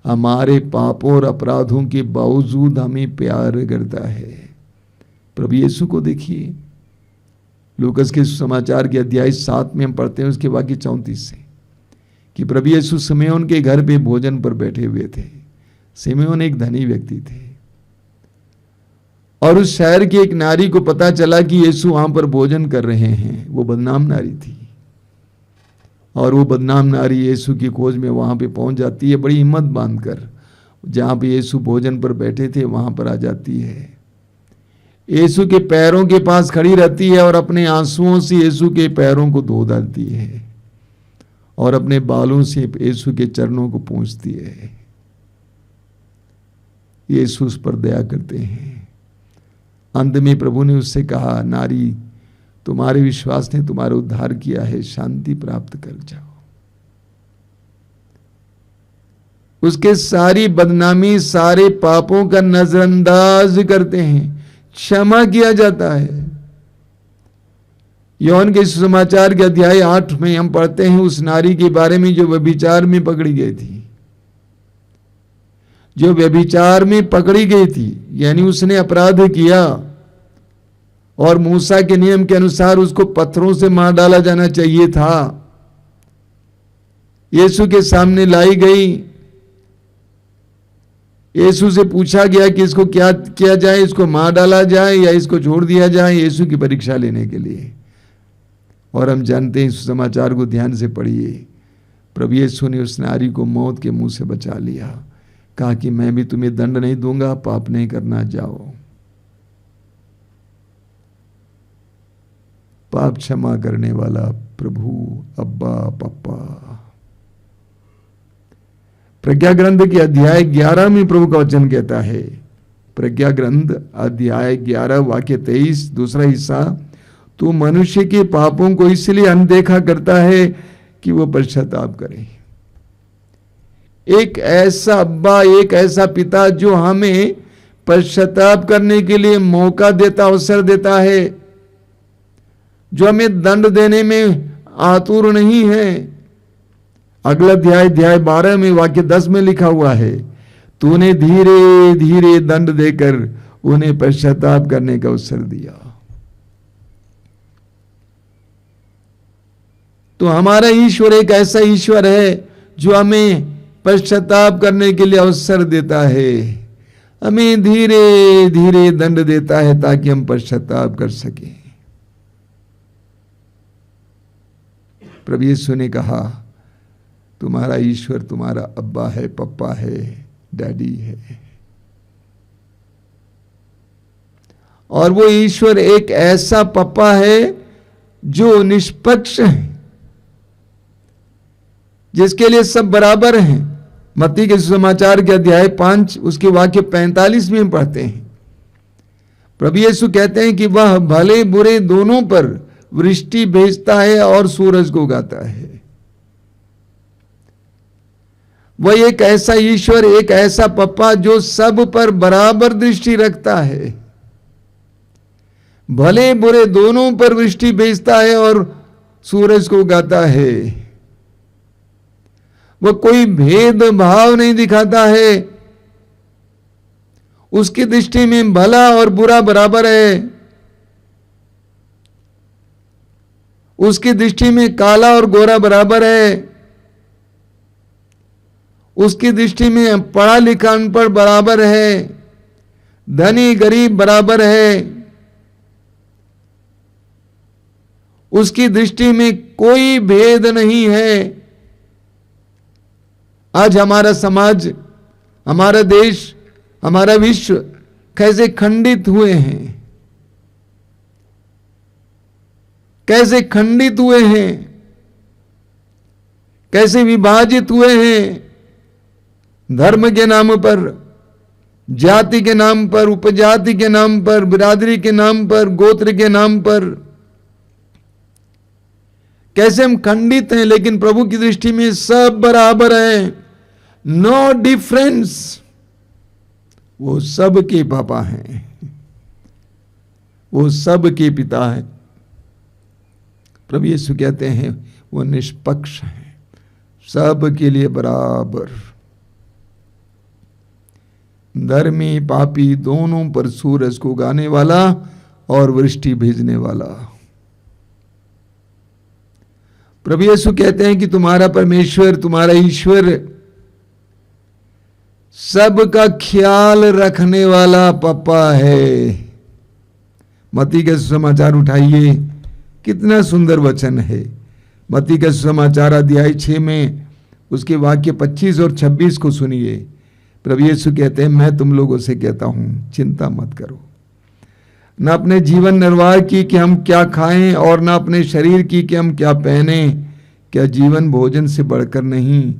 हमारे पापों और अपराधों के बावजूद हमें प्यार करता है। प्रभु यीशु को देखिए, लूकस के समाचार के अध्याय 7 में हम पढ़ते हैं उसके वाक्य 34 से, कि प्रभु यीशु सिमेओन के घर पे भोजन पर बैठे हुए थे। सिमेओन एक धनी व्यक्ति थे और उस शहर की एक नारी को पता चला कि यीशु वहां पर भोजन कर रहे हैं। वो बदनाम नारी थी और वो बदनाम नारी यीशु की खोज में वहां पे पहुंच जाती है, बड़ी हिम्मत बांधकर। जहां पे यीशु भोजन पर बैठे थे वहां पर आ जाती है, यीशु के पैरों के पास खड़ी रहती है और अपने आंसुओं से यीशु के पैरों को धो डालती है और अपने बालों से यीशु के चरणों को पोंछती है। यीशु उस पर दया करते हैं। अंत में प्रभु ने उससे कहा, नारी, तुम्हारे विश्वास ने तुम्हारा उद्धार किया है, शांति प्राप्त कर जाओ। उसके सारी बदनामी, सारे पापों का नजरअंदाज करते हैं, क्षमा किया जाता है। यूहन्ना के सुसमाचार के अध्याय 8 में हम पढ़ते हैं उस नारी के बारे में जो व्यभिचार में पकड़ी गई थी, जो व्यभिचार में पकड़ी गई थी, यानी उसने अपराध किया और मूसा के नियम के अनुसार उसको पत्थरों से मार डाला जाना चाहिए था। यीशु के सामने लाई गई, यीशु से पूछा गया कि इसको क्या किया जाए, इसको मार डाला जाए या इसको छोड़ दिया जाए, यीशु की परीक्षा लेने के लिए। और हम जानते हैं, इस समाचार को ध्यान से पढ़िए, प्रभु यीशु ने उस नारी को मौत के मुंह से बचा लिया, कहा कि मैं भी तुम्हें दंड नहीं दूंगा, पाप नहीं करना, जाओ। पाप क्षमा करने वाला प्रभु, अब्बा, पप्पा। प्रज्ञा ग्रंथ के अध्याय 11 में प्रभु का वचन कहता है, प्रज्ञा ग्रंथ अध्याय 11 वाक्य 23 दूसरा हिस्सा, तू मनुष्य के पापों को इसलिए अनदेखा करता है कि वो पश्चाताप करे। एक ऐसा अब्बा, एक ऐसा पिता जो हमें पश्चाताप करने के लिए मौका देता, अवसर देता है, जो हमें दंड देने में आतुर नहीं है। अगला अध्याय 12 में वाक्य 10 में लिखा हुआ है, तूने धीरे धीरे दंड देकर उन्हें पश्चाताप करने का अवसर दिया। तो हमारा ईश्वर एक ऐसा ईश्वर है जो हमें पश्चाताप करने के लिए अवसर देता है, हमें धीरे धीरे दंड देता है ताकि हम पश्चाताप कर सकें। प्रभु यीशु ने कहा, तुम्हारा ईश्वर तुम्हारा अब्बा है, पप्पा है, डैडी है। और वो ईश्वर एक ऐसा पप्पा है जो निष्पक्ष है, जिसके लिए सब बराबर हैं। मत्ती के सुसमाचार के अध्याय 5 उसके वाक्य 45 में पढ़ते हैं, प्रभु यीशु कहते हैं कि वह भले बुरे दोनों पर वृष्टि भेजता है और सूरज को उगाता है। वह एक ऐसा ईश्वर, एक ऐसा पप्पा जो सब पर बराबर दृष्टि रखता है, भले बुरे दोनों पर वृष्टि भेजता है और सूरज को उगाता है। वह कोई भेदभाव नहीं दिखाता है, उसकी दृष्टि में भला और बुरा बराबर है, उसकी दृष्टि में काला और गोरा बराबर है, उसकी दृष्टि में पढ़ा लिखा अनपढ़ बराबर है, धनी गरीब बराबर है, उसकी दृष्टि में कोई भेद नहीं है। आज हमारा समाज, हमारा देश, हमारा विश्व कैसे खंडित हुए हैं, कैसे खंडित हुए हैं, कैसे विभाजित हुए हैं धर्म के नाम पर, जाति के नाम पर, उपजाति के नाम पर, बिरादरी के नाम पर, गोत्र के नाम पर कैसे हम खंडित हैं, लेकिन प्रभु की दृष्टि में सब बराबर हैं, नो डिफरेंस। वो सब के पापा हैं, वो सब के पिता हैं। प्रभु यीशु कहते हैं वो निष्पक्ष हैं, सब के लिए बराबर, धर्मी पापी दोनों पर सूरज को उगाने वाला और वृष्टि भेजने वाला। प्रभु यीशु कहते हैं कि तुम्हारा परमेश्वर, तुम्हारा ईश्वर सबका ख्याल रखने वाला पापा है। मत्ती के सुसमाचार उठाइए, कितना सुंदर वचन है। मत्ती के सुसमाचार अध्याय 6 में उसके वाक्य 25 और 26 को सुनिए। प्रभु यीशु कहते हैं, मैं तुम लोगों से कहता हूं, चिंता मत करो, न अपने जीवन निर्वाह की कि हम क्या खाएं, और न अपने शरीर की कि हम क्या पहने। क्या जीवन भोजन से बढ़कर नहीं,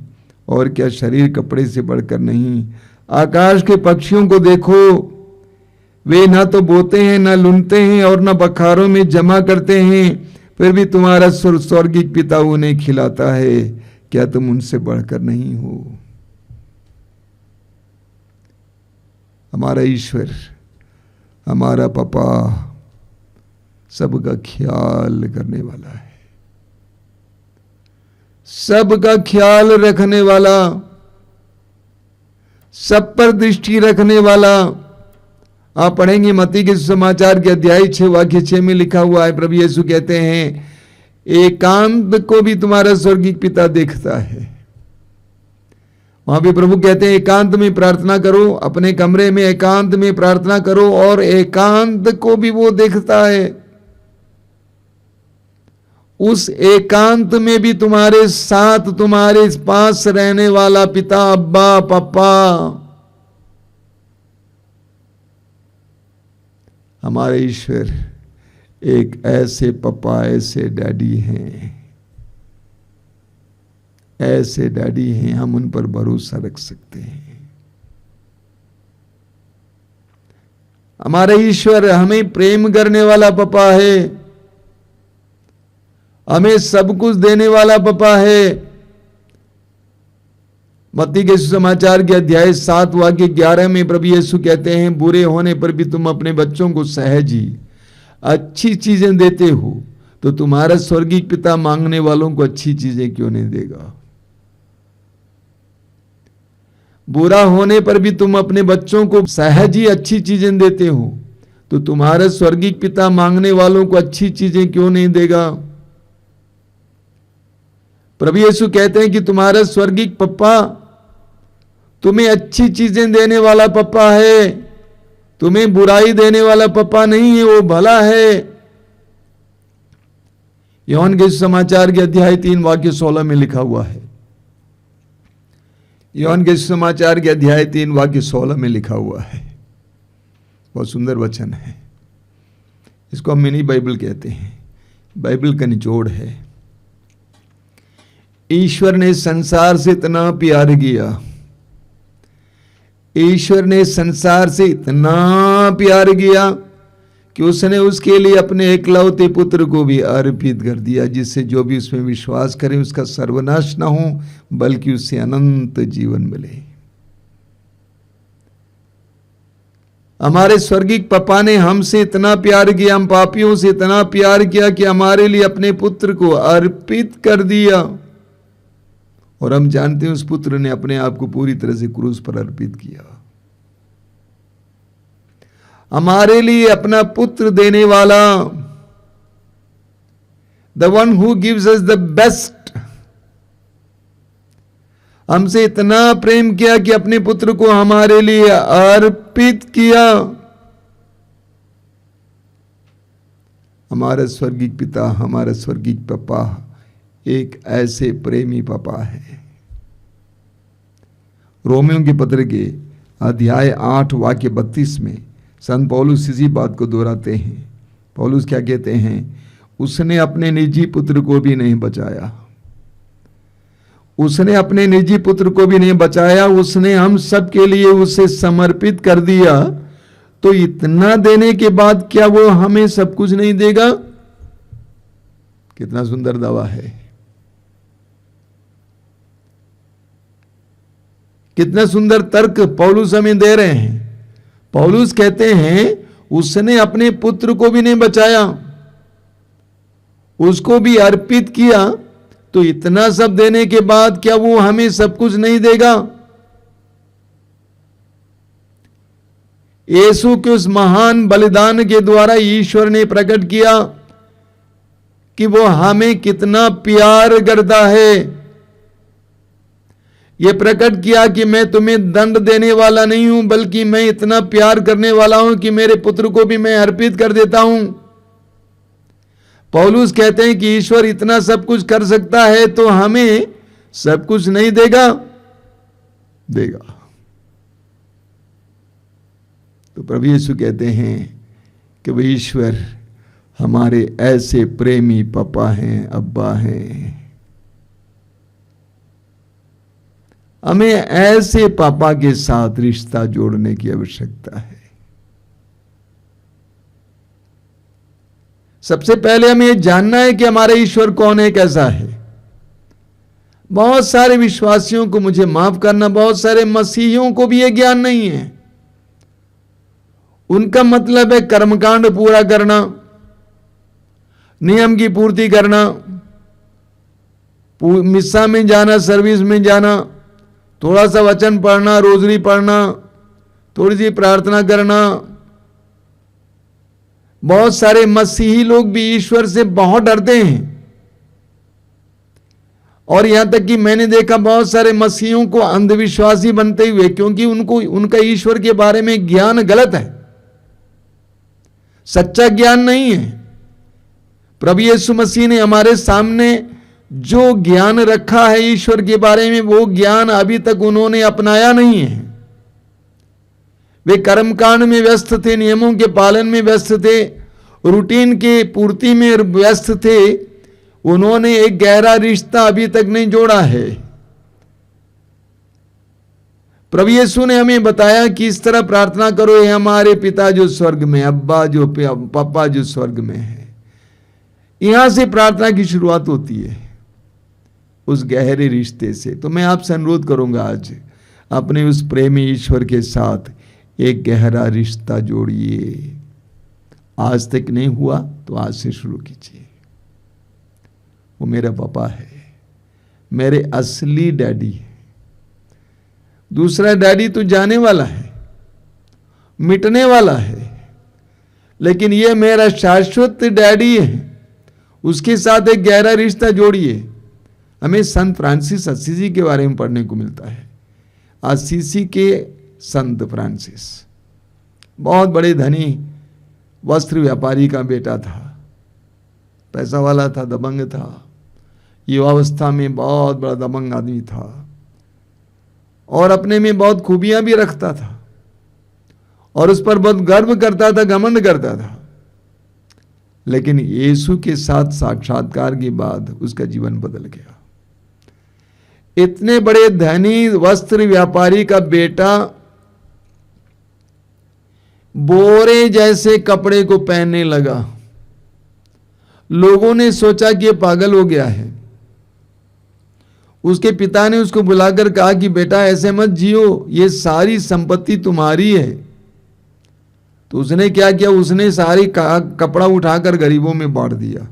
और क्या शरीर कपड़े से बढ़कर नहीं। आकाश के पक्षियों को देखो, वे ना तो बोते हैं, ना लुनते हैं, और ना बखारों में जमा करते हैं, फिर भी तुम्हारा स्वर्गीय पिता उन्हें खिलाता है। क्या तुम उनसे बढ़कर नहीं हो। हमारा ईश्वर, हमारा पापा सबका ख्याल करने वाला है, सबका ख्याल रखने वाला, सब पर दृष्टि रखने वाला। आप पढ़ेंगे मत्ती के समाचार के अध्याय 6 वाक्य 6 में लिखा हुआ है, प्रभु यीशु कहते हैं, एकांत को भी तुम्हारा स्वर्गीय पिता देखता है। वहां भी प्रभु कहते हैं एकांत में प्रार्थना करो, अपने कमरे में एकांत में प्रार्थना करो, और एकांत को भी वो देखता है। उस एकांत में भी तुम्हारे साथ, तुम्हारे पास रहने वाला पिता, अब्बा, पापा। हमारे ईश्वर एक ऐसे पापा, ऐसे डैडी हैं, ऐसे डैडी हैं, हम उन पर भरोसा रख सकते हैं। हमारे ईश्वर हमें प्रेम करने वाला पापा है, हमें सब कुछ देने वाला पापा है। मत्ती के सुसमाचार के अध्याय 7 वाक्य 11 में प्रभु यीशु कहते हैं, बुरे होने पर भी तुम अपने बच्चों को सहज ही अच्छी चीजें देते हो, तो तुम्हारा स्वर्गीय पिता मांगने वालों को अच्छी चीजें क्यों नहीं देगा। बुरा होने पर भी तुम अपने बच्चों को सहज ही अच्छी चीजें देते हो, तो तुम्हारा स्वर्गीय पिता मांगने वालों को अच्छी चीजें क्यों नहीं देगा। प्रभु यीशु कहते हैं कि तुम्हारा स्वर्गीय पप्पा तुम्हें अच्छी चीजें देने वाला पप्पा है, तुम्हें बुराई देने वाला पप्पा नहीं है, वो भला है। यूहन्ना के समाचार के अध्याय 3 वाक्य 16 में लिखा हुआ है। यूहन्ना के समाचार के अध्याय 3 वाक्य 16 में लिखा हुआ है। बहुत सुंदर वचन है, इसको हम मिनी बाइबल कहते हैं, बाइबल का निचोड़ है। ईश्वर ने संसार से इतना प्यार किया, ईश्वर ने संसार से इतना प्यार किया कि उसने उसके लिए अपने एकलौते पुत्र को भी अर्पित कर दिया, जिससे जो भी उसमें विश्वास करे उसका सर्वनाश ना हो, बल्कि उससे अनंत जीवन मिले। हमारे स्वर्गीय पापा ने हमसे इतना प्यार किया, हम पापियों से इतना प्यार किया कि हमारे लिए अपने पुत्र को अर्पित कर दिया। और हम जानते हैं उस पुत्र ने अपने आप को पूरी तरह से क्रूस पर अर्पित किया। हमारे लिए अपना पुत्र देने वाला, the one who gives us the best, हमसे इतना प्रेम किया कि अपने पुत्र को हमारे लिए अर्पित किया। हमारा स्वर्गीय पिता, हमारा स्वर्गीय पापा एक ऐसे प्रेमी पापा है। रोमियों के पत्र के अध्याय 8 वाक्य 32 में संत पौलुस इसी बात को दोहराते हैं। पौलुस क्या कहते हैं, उसने अपने निजी पुत्र को भी नहीं बचाया, उसने अपने निजी पुत्र को भी नहीं बचाया, उसने हम सब के लिए उसे समर्पित कर दिया, तो इतना देने के बाद क्या वो हमें सब कुछ नहीं देगा? कितना सुंदर दावा है, कितना सुंदर तर्क पौलुस हमें दे रहे हैं। पौलुस कहते हैं उसने अपने पुत्र को भी नहीं बचाया, उसको भी अर्पित किया, तो इतना सब देने के बाद क्या वो हमें सब कुछ नहीं देगा? यीशु के उस महान बलिदान के द्वारा ईश्वर ने प्रकट किया कि वो हमें कितना प्यार करता है। ये प्रकट किया कि मैं तुम्हें दंड देने वाला नहीं हूं, बल्कि मैं इतना प्यार करने वाला हूं कि मेरे पुत्र को भी मैं अर्पित कर देता हूं। पौलुस कहते हैं कि ईश्वर इतना सब कुछ कर सकता है, तो हमें सब कुछ नहीं देगा? देगा। तो प्रभु यीशु कहते हैं कि वो ईश्वर हमारे ऐसे प्रेमी पापा हैं, अब्बा हैं। हमें ऐसे पापा के साथ रिश्ता जोड़ने की आवश्यकता है। सबसे पहले हमें यह जानना है कि हमारा ईश्वर कौन है, कैसा है। बहुत सारे विश्वासियों को, मुझे माफ करना, बहुत सारे मसीहियों को भी यह ज्ञान नहीं है। उनका मतलब है कर्मकांड पूरा करना, नियम की पूर्ति करना, मिस्सा में जाना, सर्विस में जाना, थोड़ा सा वचन पढ़ना, रोजरी पढ़ना, थोड़ी सी प्रार्थना करना। बहुत सारे मसीही लोग भी ईश्वर से बहुत डरते हैं, और यहां तक कि मैंने देखा बहुत सारे मसीहियों को अंधविश्वासी बनते हुए, क्योंकि उनका ईश्वर के बारे में ज्ञान गलत है, सच्चा ज्ञान नहीं है। प्रभु यीशु मसीह ने हमारे सामने जो ज्ञान रखा है ईश्वर के बारे में, वो ज्ञान अभी तक उन्होंने अपनाया नहीं है। वे कर्मकांड में व्यस्त थे, नियमों के पालन में व्यस्त थे, रूटीन के पूर्ति में व्यस्त थे। उन्होंने एक गहरा रिश्ता अभी तक नहीं जोड़ा है। प्रभु यीशु ने हमें बताया कि इस तरह प्रार्थना करो, हे हमारे पिता जो स्वर्ग में, अब्बा जो पापा जो स्वर्ग में है। यहां से प्रार्थना की शुरुआत होती है, उस गहरे रिश्ते से। तो मैं आपसे अनुरोध करूंगा आज अपने उस प्रेमी ईश्वर के साथ एक गहरा रिश्ता जोड़िए। आज तक नहीं हुआ तो आज से शुरू कीजिए। वो मेरा पापा है, मेरे असली डैडी है। दूसरा डैडी तो जाने वाला है, मिटने वाला है, लेकिन ये मेरा शाश्वत डैडी है। उसके साथ एक गहरा रिश्ता जोड़िए। हमें संत फ्रांसिस असीसी के बारे में पढ़ने को मिलता है। असीसी के संत फ्रांसिस बहुत बड़े धनी वस्त्र व्यापारी का बेटा था, पैसा वाला था, दबंग था, युवावस्था में बहुत बड़ा दबंग आदमी था, और अपने में बहुत खूबियां भी रखता था, और उस पर बहुत गर्व करता था, घमंड करता था। लेकिन यीशु के साथ साक्षात्कार के बाद उसका जीवन बदल गया। इतने बड़े धनी वस्त्र व्यापारी का बेटा बोरे जैसे कपड़े को पहनने लगा। लोगों ने सोचा कि ये पागल हो गया है। उसके पिता ने उसको बुलाकर कहा कि बेटा ऐसे मत जियो, ये सारी संपत्ति तुम्हारी है। तो उसने क्या किया, उसने सारी कपड़ा उठाकर गरीबों में बांट दिया।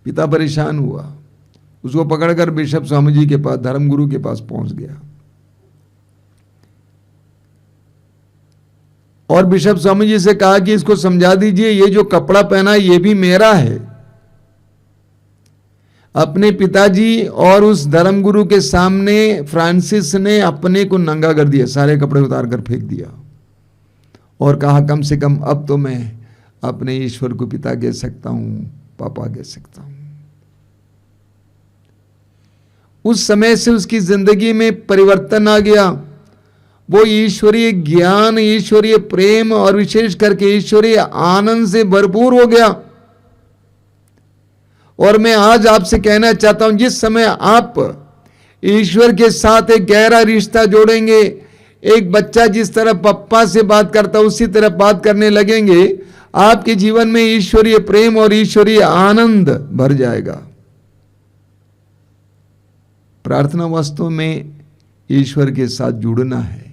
पिता परेशान हुआ, उसको पकड़कर बिशप स्वामी जी के पास, धर्मगुरु के पास पहुंच गया, और बिशप स्वामी जी से कहा कि इसको समझा दीजिए, ये जो कपड़ा पहना ये भी मेरा है। अपने पिताजी और उस धर्मगुरु के सामने फ्रांसिस ने अपने को नंगा कर दिया, सारे कपड़े उतार कर फेंक दिया, और कहा कम से कम अब तो मैं अपने ईश्वर को पिता कह सकता हूं, पापा कह सकता हूं। उस समय से उसकी जिंदगी में परिवर्तन आ गया। वो ईश्वरीय ज्ञान, ईश्वरीय प्रेम और विशेष करके ईश्वरीय आनंद से भरपूर हो गया। और मैं आज आपसे कहना चाहता हूं, जिस समय आप ईश्वर के साथ एक गहरा रिश्ता जोड़ेंगे, एक बच्चा जिस तरह पप्पा से बात करता उसी तरह बात करने लगेंगे, आपके जीवन में ईश्वरीय प्रेम और ईश्वरीय आनंद भर जाएगा। प्रार्थना वास्तव में ईश्वर के साथ जुड़ना है।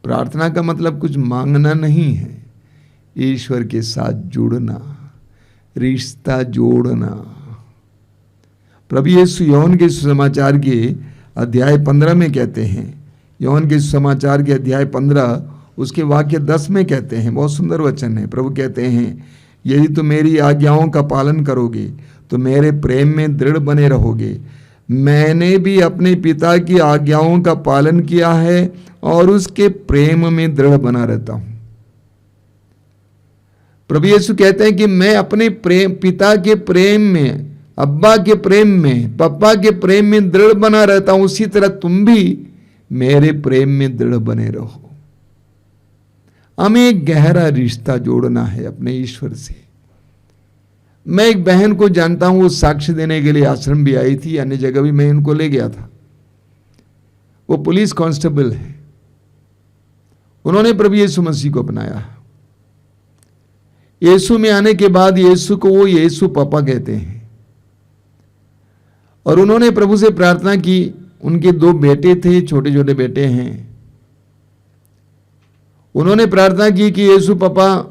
प्रार्थना का मतलब कुछ मांगना नहीं है, ईश्वर के साथ जुड़ना, रिश्ता जोड़ना। प्रभु यीशु यूहन्ना के सुसमाचार के अध्याय 15 में कहते हैं, यूहन्ना के सुसमाचार के अध्याय 15 उसके वाक्य 10 में कहते हैं, बहुत सुंदर वचन है। प्रभु कहते हैं, यदि तुम मेरी आज्ञाओं का पालन करोगे तो मेरे प्रेम में दृढ़ बने रहोगे। मैंने भी अपने पिता की आज्ञाओं का पालन किया है और उसके प्रेम में दृढ़ बना रहता हूं। प्रभु यीशु कहते हैं कि मैं अपने पिता के प्रेम में, अब्बा के प्रेम में, पप्पा के प्रेम में दृढ़ बना रहता हूं, उसी तरह तुम भी मेरे प्रेम में दृढ़ बने रहो। हमें एक गहरा रिश्ता जोड़ना है अपने ईश्वर से। मैं एक बहन को जानता हूं, वो साक्ष्य देने के लिए आश्रम भी आई थी, अन्य जगह भी मैं उनको ले गया था। वो पुलिस कांस्टेबल है। उन्होंने प्रभु यीशु मसीह को अपनाया। यीशु में आने के बाद यीशु को वो यीशु पापा कहते हैं। और उन्होंने प्रभु से प्रार्थना की। उनके 2 बेटे थे, छोटे छोटे बेटे हैं। उन्होंने प्रार्थना की कि यीशु पापा,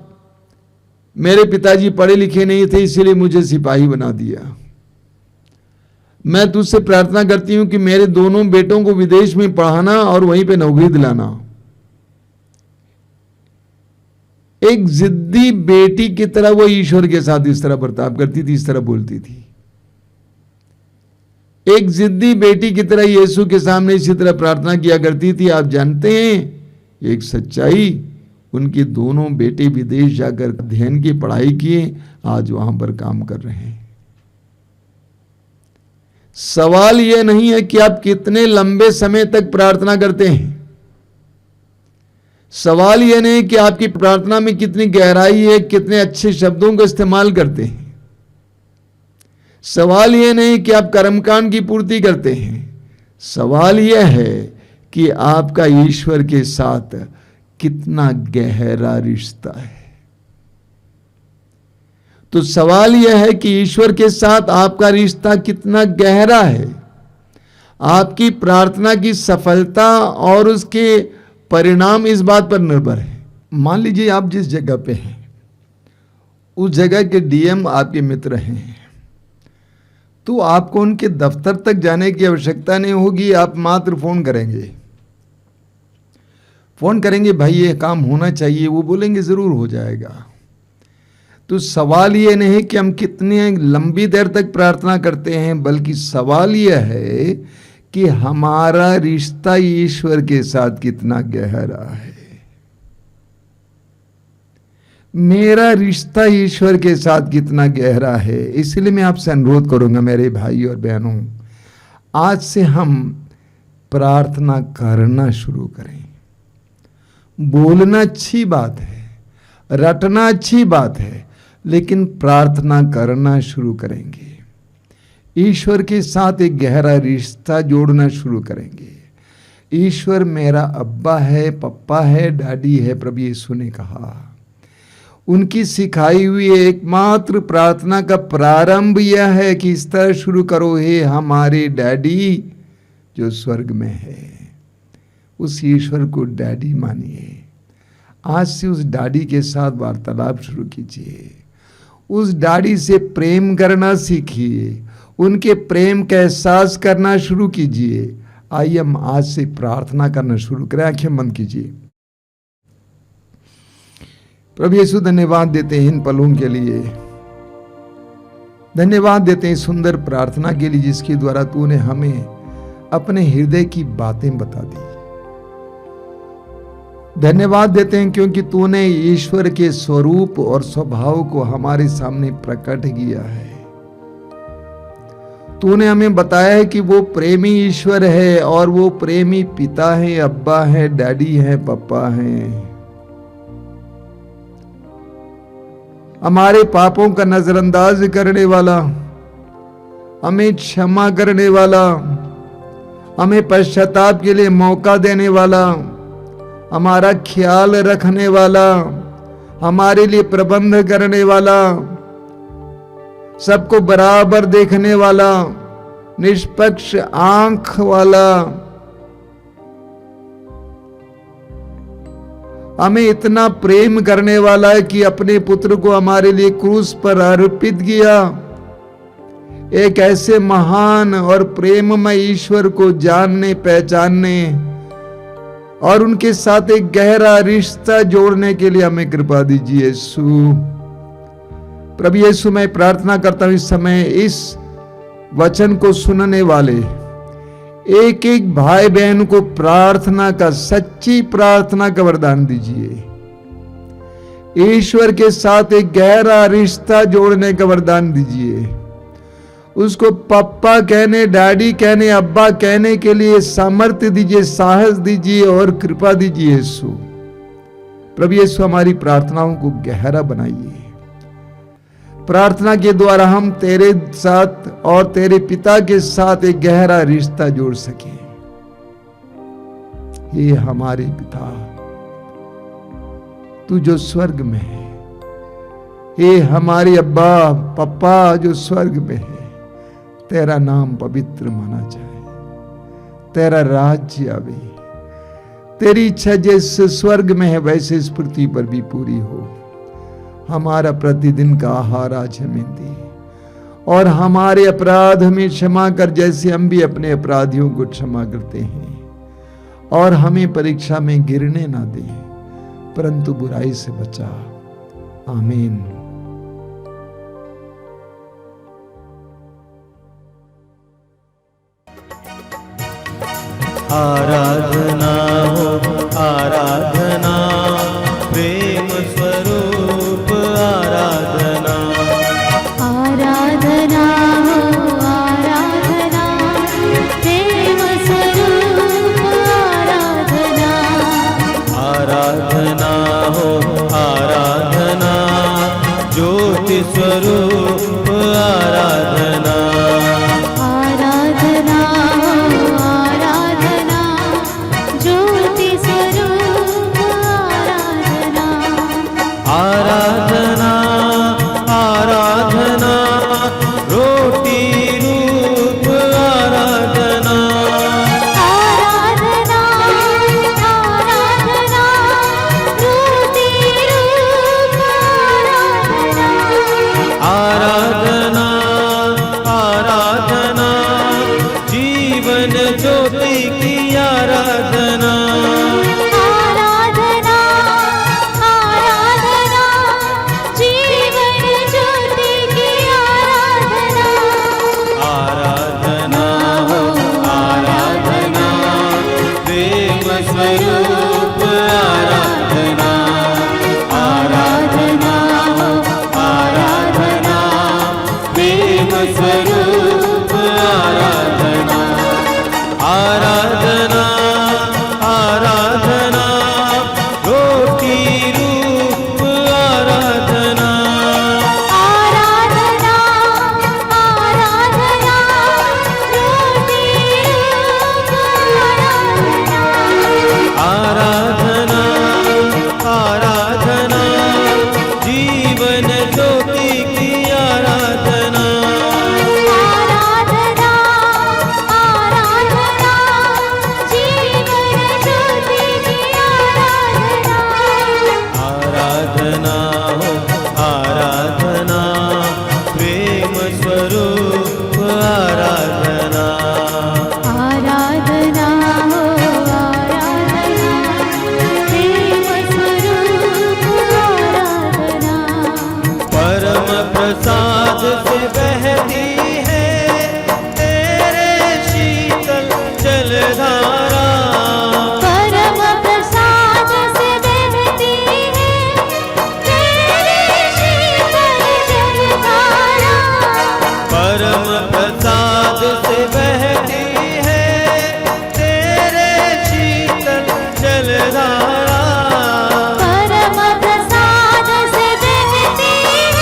मेरे पिताजी पढ़े लिखे नहीं थे, इसीलिए मुझे सिपाही बना दिया। मैं तुझसे प्रार्थना करती हूं कि मेरे दोनों बेटों को विदेश में पढ़ाना और वहीं पे नौकरी दिलाना। एक जिद्दी बेटी की तरह वो ईश्वर के साथ इस तरह बर्ताव करती थी, इस तरह बोलती थी। एक जिद्दी बेटी की तरह यीशु के सामने इसी तरह प्रार्थना किया करती थी। आप जानते हैं एक सच्चाई, उनके दोनों बेटे विदेश जाकर अध्ययन की पढ़ाई किए, आज वहां पर काम कर रहे हैं। सवाल यह नहीं है कि आप कितने लंबे समय तक प्रार्थना करते हैं। सवाल यह नहीं कि आपकी प्रार्थना में कितनी गहराई है, कितने अच्छे शब्दों का इस्तेमाल करते हैं। सवाल यह नहीं कि आप कर्मकांड की पूर्ति करते हैं। सवाल यह है कि आपका ईश्वर के साथ कितना गहरा रिश्ता है। तो सवाल यह है कि ईश्वर के साथ आपका रिश्ता कितना गहरा है। आपकी प्रार्थना की सफलता और उसके परिणाम इस बात पर निर्भर है। मान लीजिए आप जिस जगह पे हैं उस जगह के डीएम आपके मित्र हैं, तो आपको उनके दफ्तर तक जाने की आवश्यकता नहीं होगी। आप मात्र फोन करेंगे, भाई ये काम होना चाहिए, वो बोलेंगे जरूर हो जाएगा। तो सवाल ये नहीं कि हम कितनी लंबी देर तक प्रार्थना करते हैं, बल्कि सवाल यह है कि हमारा रिश्ता ईश्वर के साथ कितना गहरा है। मेरा रिश्ता ईश्वर के साथ कितना गहरा है। इसलिए मैं आपसे अनुरोध करूंगा मेरे भाई और बहनों, आज से हम प्रार्थना करना शुरू करें। बोलना अच्छी बात है, रटना अच्छी बात है, लेकिन प्रार्थना करना शुरू करेंगे। ईश्वर के साथ एक गहरा रिश्ता जोड़ना शुरू करेंगे। ईश्वर मेरा अब्बा है, पप्पा है, डैडी है, प्रभु यीशु ने कहा। उनकी सिखाई हुई एकमात्र प्रार्थना का प्रारंभ यह है कि इस तरह शुरू करो, हे हमारे डैडी जो स्वर्ग में है। उस ईश्वर को डैडी मानिए। आज से उस डैडी के साथ वार्तालाप शुरू कीजिए। उस डैडी से प्रेम करना सीखिए, उनके प्रेम का एहसास करना शुरू कीजिए। आइए हम आज से प्रार्थना करना शुरू करें। आंखें बंद कीजिए। प्रभु यीशु धन्यवाद देते हैं इन पलों के लिए, धन्यवाद देते हैं सुंदर प्रार्थना के लिए जिसके द्वारा तूने हमें अपने हृदय की बातें बता दी। धन्यवाद देते हैं क्योंकि तूने ईश्वर के स्वरूप और स्वभाव को हमारे सामने प्रकट किया है। तूने हमें बताया है कि वो प्रेमी ईश्वर है और वो प्रेमी पिता है, अब्बा है, डैडी है, पप्पा है। हमारे पापों का नजरअंदाज करने वाला, हमें क्षमा करने वाला, हमें पश्चाताप के लिए मौका देने वाला, हमारा ख्याल रखने वाला, हमारे लिए प्रबंध करने वाला, सबको बराबर देखने वाला, निष्पक्ष आंख वाला, हमें इतना प्रेम करने वाला है कि अपने पुत्र को हमारे लिए क्रूस पर अर्पित किया। एक ऐसे महान और प्रेममय ईश्वर को जानने, पहचानने और उनके साथ एक गहरा रिश्ता जोड़ने के लिए हमें कृपा दीजिए यीशु। प्रभु यीशु, मैं प्रार्थना करता हूं इस समय इस वचन को सुनने वाले एक एक भाई बहन को प्रार्थना का, सच्ची प्रार्थना का वरदान दीजिए। ईश्वर के साथ एक गहरा रिश्ता जोड़ने का वरदान दीजिए। उसको पप्पा कहने, डैडी कहने, अब्बा कहने के लिए सामर्थ्य दीजिए, साहस दीजिए और कृपा दीजिए यीशु। प्रभु यीशु, हमारी प्रार्थनाओं को गहरा बनाइए। प्रार्थना के द्वारा हम तेरे साथ और तेरे पिता के साथ एक गहरा रिश्ता जोड़ सके। ये हमारे पिता, तू जो स्वर्ग में है, ये हमारे अब्बा पप्पा जो स्वर्ग में है, तेरा नाम पवित्र माना जाए, तेरा राज्य आवे, तेरी इच्छा जैसे स्वर्ग में है वैसे इस पृथ्वी पर भी पूरी हो। हमारा प्रतिदिन का आहार आज हमें दे और हमारे अपराध हमें क्षमा कर, जैसे हम भी अपने अपराधियों को क्षमा करते हैं। और हमें परीक्षा में गिरने ना दे, परंतु बुराई से बचा। आमीन। आराधना हो आराधना, प्रेम स्वरूप आराधना। आराधना हो आराधना, प्रेम स्वरूप आराधना। आराधना हो आराधना, ज्योति स्वरूप आराधना। आराधना हो आराधना, ज्योति स्वरूप आराधना। आराधना आराधना, रोटी रूप आराधना। आराधना आराधना, रोटी रूप आराधना। आराधना आराधना, जीवन ज्योति की आराधना। आराधना आराधना, जीवन ज्योति की आराधना। आराधना हो आराधना, प्रेम स्वरूप आराधना। आराधना हो आराधना, प्रेम स्वरूप आराधना। आराधना आराधना, रोटी रूप आराधना। आराधना आराधना, रोटी रूप आराधना। आराधना आराधना, जीवन ज्योति की आराधना। आराधना आराधना, जीवन ज्योति की आराधना। आराधना हो आराधना, प्रेम स्वरूप आराधना। आराधना हो आराधना, प्रेम स्वरूप आराधना। परम प्रसाद से बहती है तेरे शीतल जलधारा। परम प्रसाद से बहती है तेरी शीतल जलधारा। परम प्रसाद से बहती है तेरे शीतल जलधारा। परम प्रसाद से बहती है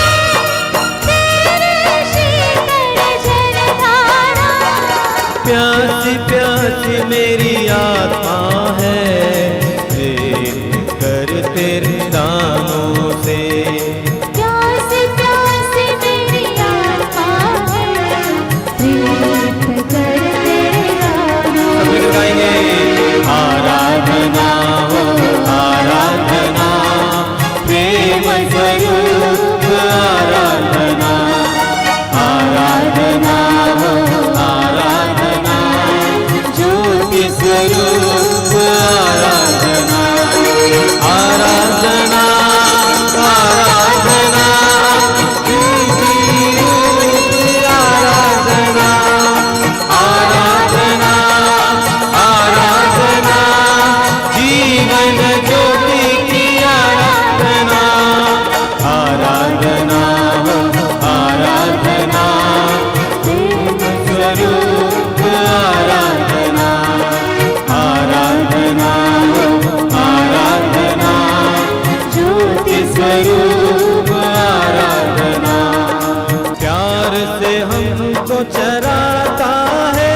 चराता है,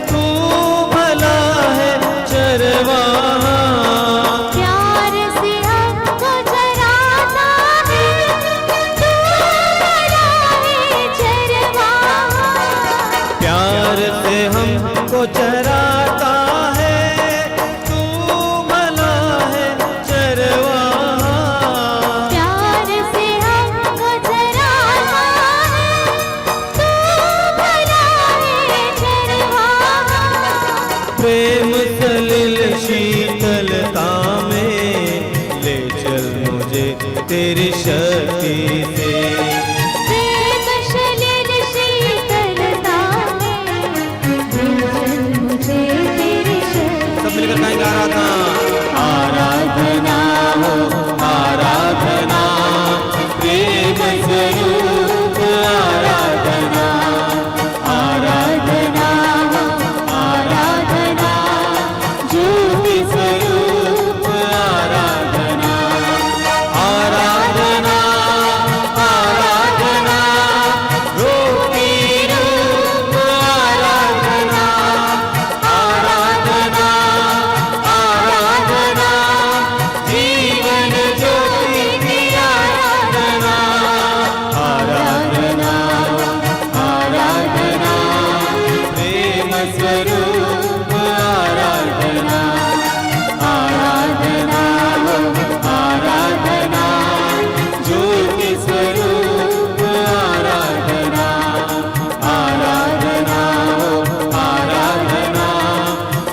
तू भला है चरवाहा। प्यार से हमको चराता है, तू भला है चरवाहा। प्यार से हमको चराता है, तू भला है चरवाहा। प्यार से हमको चराता है, तू भला है चरवाहा। प्रेम सलिल शीतलता में ले चल मुझे तेरी शक्ति से। प्रेम सलिल शीतलता में ले चल मुझे तेरी शक्ति। सब मिलकर गाएंगे आराधना, आराधना हो आराधना, प्रेम स्वरूप आराधना। आराधना हो आराधना, ज्योति स्वरूप आराधना। आराधना आराधना, रोटी रूप आराधना। आराधना आराधना, जीवन ज्योति की आराधना। आराधना आराधना, प्रेम स्वरूप आराधना। आराधना हो आराधना, ज्योति स्वरूप आराधना। आराधना हो आराधना,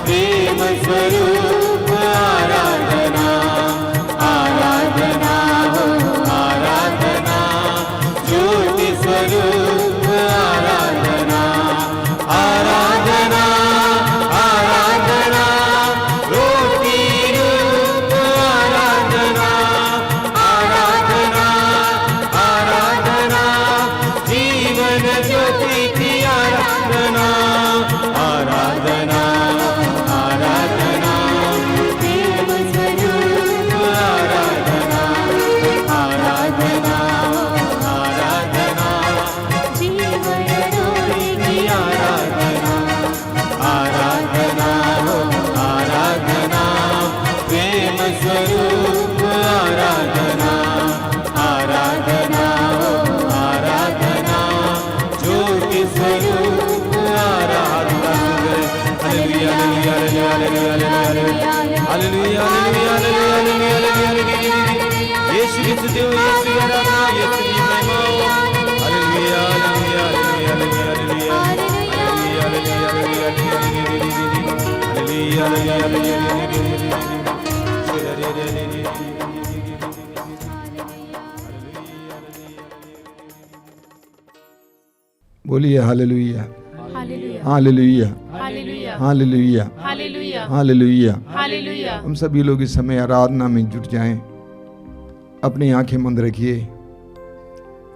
प्रेम स्वरूप आराधना। आराधना हो आराधना, ज्योति स्वरूप आराधना। आराधना आराधना, रोटी रूप आराधना। आराधना आराधना, जीवन ज्योति की आराधना। आराधना आराधना, प्रेम स्वरूप आराधना। आराधना आराधना, जीवन ज्योति की आराधना। आराधना हो आराधना, प्रेम स्वरूप आराधना। आराधना हो आराधना, ज्योति स्वरूप आराधना। हालेलुया hallelujah hallelujah hallelujah hallelujah hallelujah हालेलुया। यीशु की स्तुति हो, यीशु की आराधना, यीशु की महिमा हो। हालेलुया हालेलुया हालेलुया हालेलुया बोलिए hallelujah hallelujah hallelujah hallelujah hallelujah hallelujah hallelujah. Hallelujah. हम सभी लोग इस समय आराधना में जुट जाएं। अपनी आंखें बंद रखिए,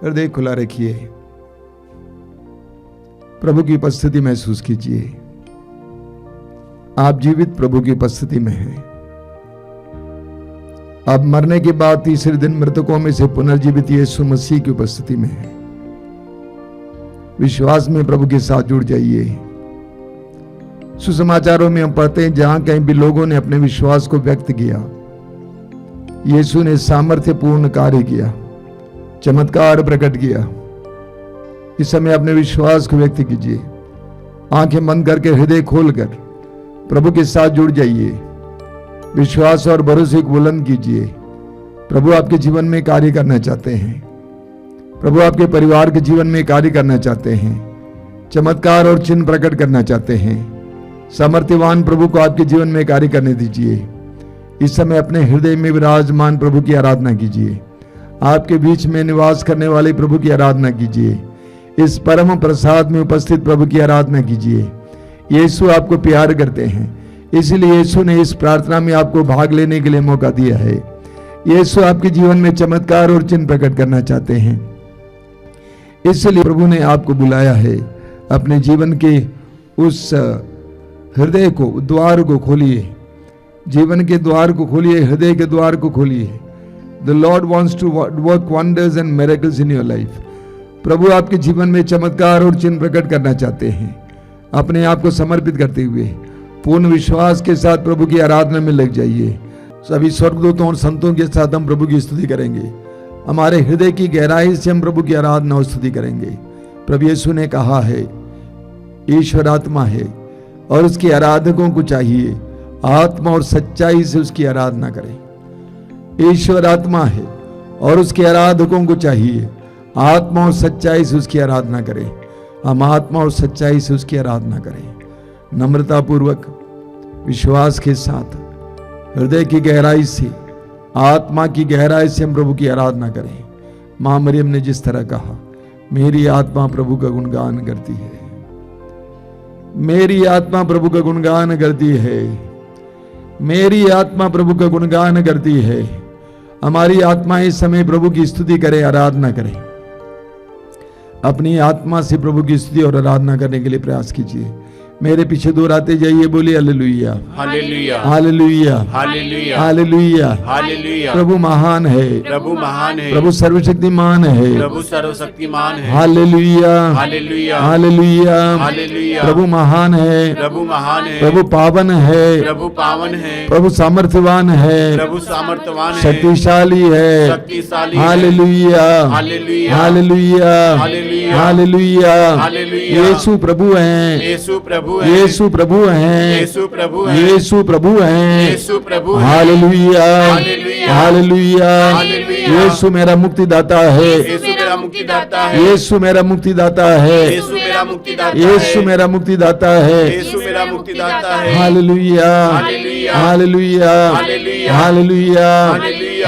हृदय खुला रखिए, प्रभु की उपस्थिति महसूस कीजिए। आप जीवित प्रभु की उपस्थिति में हैं। आप मरने के बाद तीसरे दिन मृतकों में से पुनर्जीवित यीशु मसीह की उपस्थिति में हैं। विश्वास में प्रभु के साथ जुड़ जाइए। सुसमाचारों में हम पढ़ते हैं, जहां कहीं भी लोगों ने अपने विश्वास को व्यक्त किया, यीशु ने सामर्थ्यपूर्ण कार्य किया, चमत्कार प्रकट किया। इस समय अपने विश्वास को व्यक्त कीजिए। आंखें बंद करके हृदय खोलकर प्रभु के साथ जुड़ जाइए। विश्वास और भरोसे को बुलंद कीजिए। प्रभु आपके जीवन में कार्य करना चाहते हैं। प्रभु आपके परिवार के जीवन में कार्य करना चाहते हैं। चमत्कार और चिन्ह प्रकट करना चाहते हैं। सामर्थ्यवान प्रभु को आपके जीवन में कार्य करने दीजिए। इस समय अपने हृदय में विराजमान प्रभु की आराधना कीजिए। आपके बीच में निवास करने वाले प्रभु की आराधना कीजिए। इस परम प्रसाद में उपस्थित प्रभु की आराधना कीजिए। यीशु आपको प्यार करते हैं, इसलिए यीशु ने इस प्रार्थना में आपको भाग लेने के लिए मौका दिया है। यीशु आपके जीवन में चमत्कार और चिन्ह प्रकट करना चाहते हैं, इसलिए प्रभु ने आपको बुलाया है। अपने जीवन के उस हृदय को, द्वार को खोलिए। जीवन के द्वार को खोलिए, हृदय के द्वार को खोलिए। The Lord wants to work wonders and miracles in your life. प्रभु आपके जीवन में चमत्कार और चिन्ह प्रकट करना चाहते हैं। अपने आप को समर्पित करते हुए पूर्ण विश्वास के साथ प्रभु की आराधना में लग जाइए। सभी स्वर्गदूतों और संतों के साथ हम प्रभु की स्तुति करेंगे। हमारे हृदय की गहराई से हम प्रभु की आराधना और स्तुति करेंगे। प्रभु यीशु ने कहा है, ईश्वर आत्मा है और उसके आराधकों को चाहिए आत्मा और सच्चाई से उसकी आराधना करें। ईश्वर आत्मा है और उसके आराधकों को चाहिए आत्मा और सच्चाई से उसकी आराधना करें। हम आत्मा और सच्चाई से उसकी आराधना करें। नम्रता पूर्वक विश्वास के साथ हृदय की गहराई से, आत्मा की गहराई से हम प्रभु की आराधना करें। मां मरियम ने जिस तरह कहा, मेरी आत्मा प्रभु का गुणगान करती है, मेरी आत्मा प्रभु का गुणगान करती है, मेरी आत्मा प्रभु का गुणगान करती है। हमारी आत्मा इस समय प्रभु की स्तुति करे, आराधना करे। अपनी आत्मा से प्रभु की स्तुति और आराधना करने के लिए प्रयास कीजिए। मेरे पीछे दोहराते जाइए, बोलिए hallelujah, hallelujah, hallelujah, hallelujah, hallelujah. Hallelujah. प्रभु महान है, प्रभु महान है, प्रभु सर्वशक्तिमान है। प्रभु सर्वशक्तिमान है। हालेलुया, हालेलुया, हालेलुया। हालेलुया। प्रभु महान है, प्रभु महान है, प्रभु पावन है, प्रभु पावन है, प्रभु सामर्थ्यवान है, प्रभु सामर्थ्यवान है, शक्तिशाली है। शक्तिशाली है। हालेलुया, हालेलुया, हालेलुया, हालेलुया, हालेलुया। हालेलुया। यीशु प्रभु हैं, यीशु प्रभु है, यीशु प्रभु हैं, यीशु प्रभु है, यीशु प्रभु हैं। यीशु प्रभु है। हालेलुया, हालेलुया, हालेलुया। हालेलुया। यीशु मेरा मुक्तिदाता है, यीशु मेरा मुक्तिदाता है, यीशु मेरा मुक्तिदाता है, यीशु मेरा मुक्तिदाता है, यीशु मेरा मुक्तिदाता है। यीशु मेरा मुक्तिदाता है। हालेलुया, hallelujah, hallelujah, hallelujah, hallelujah,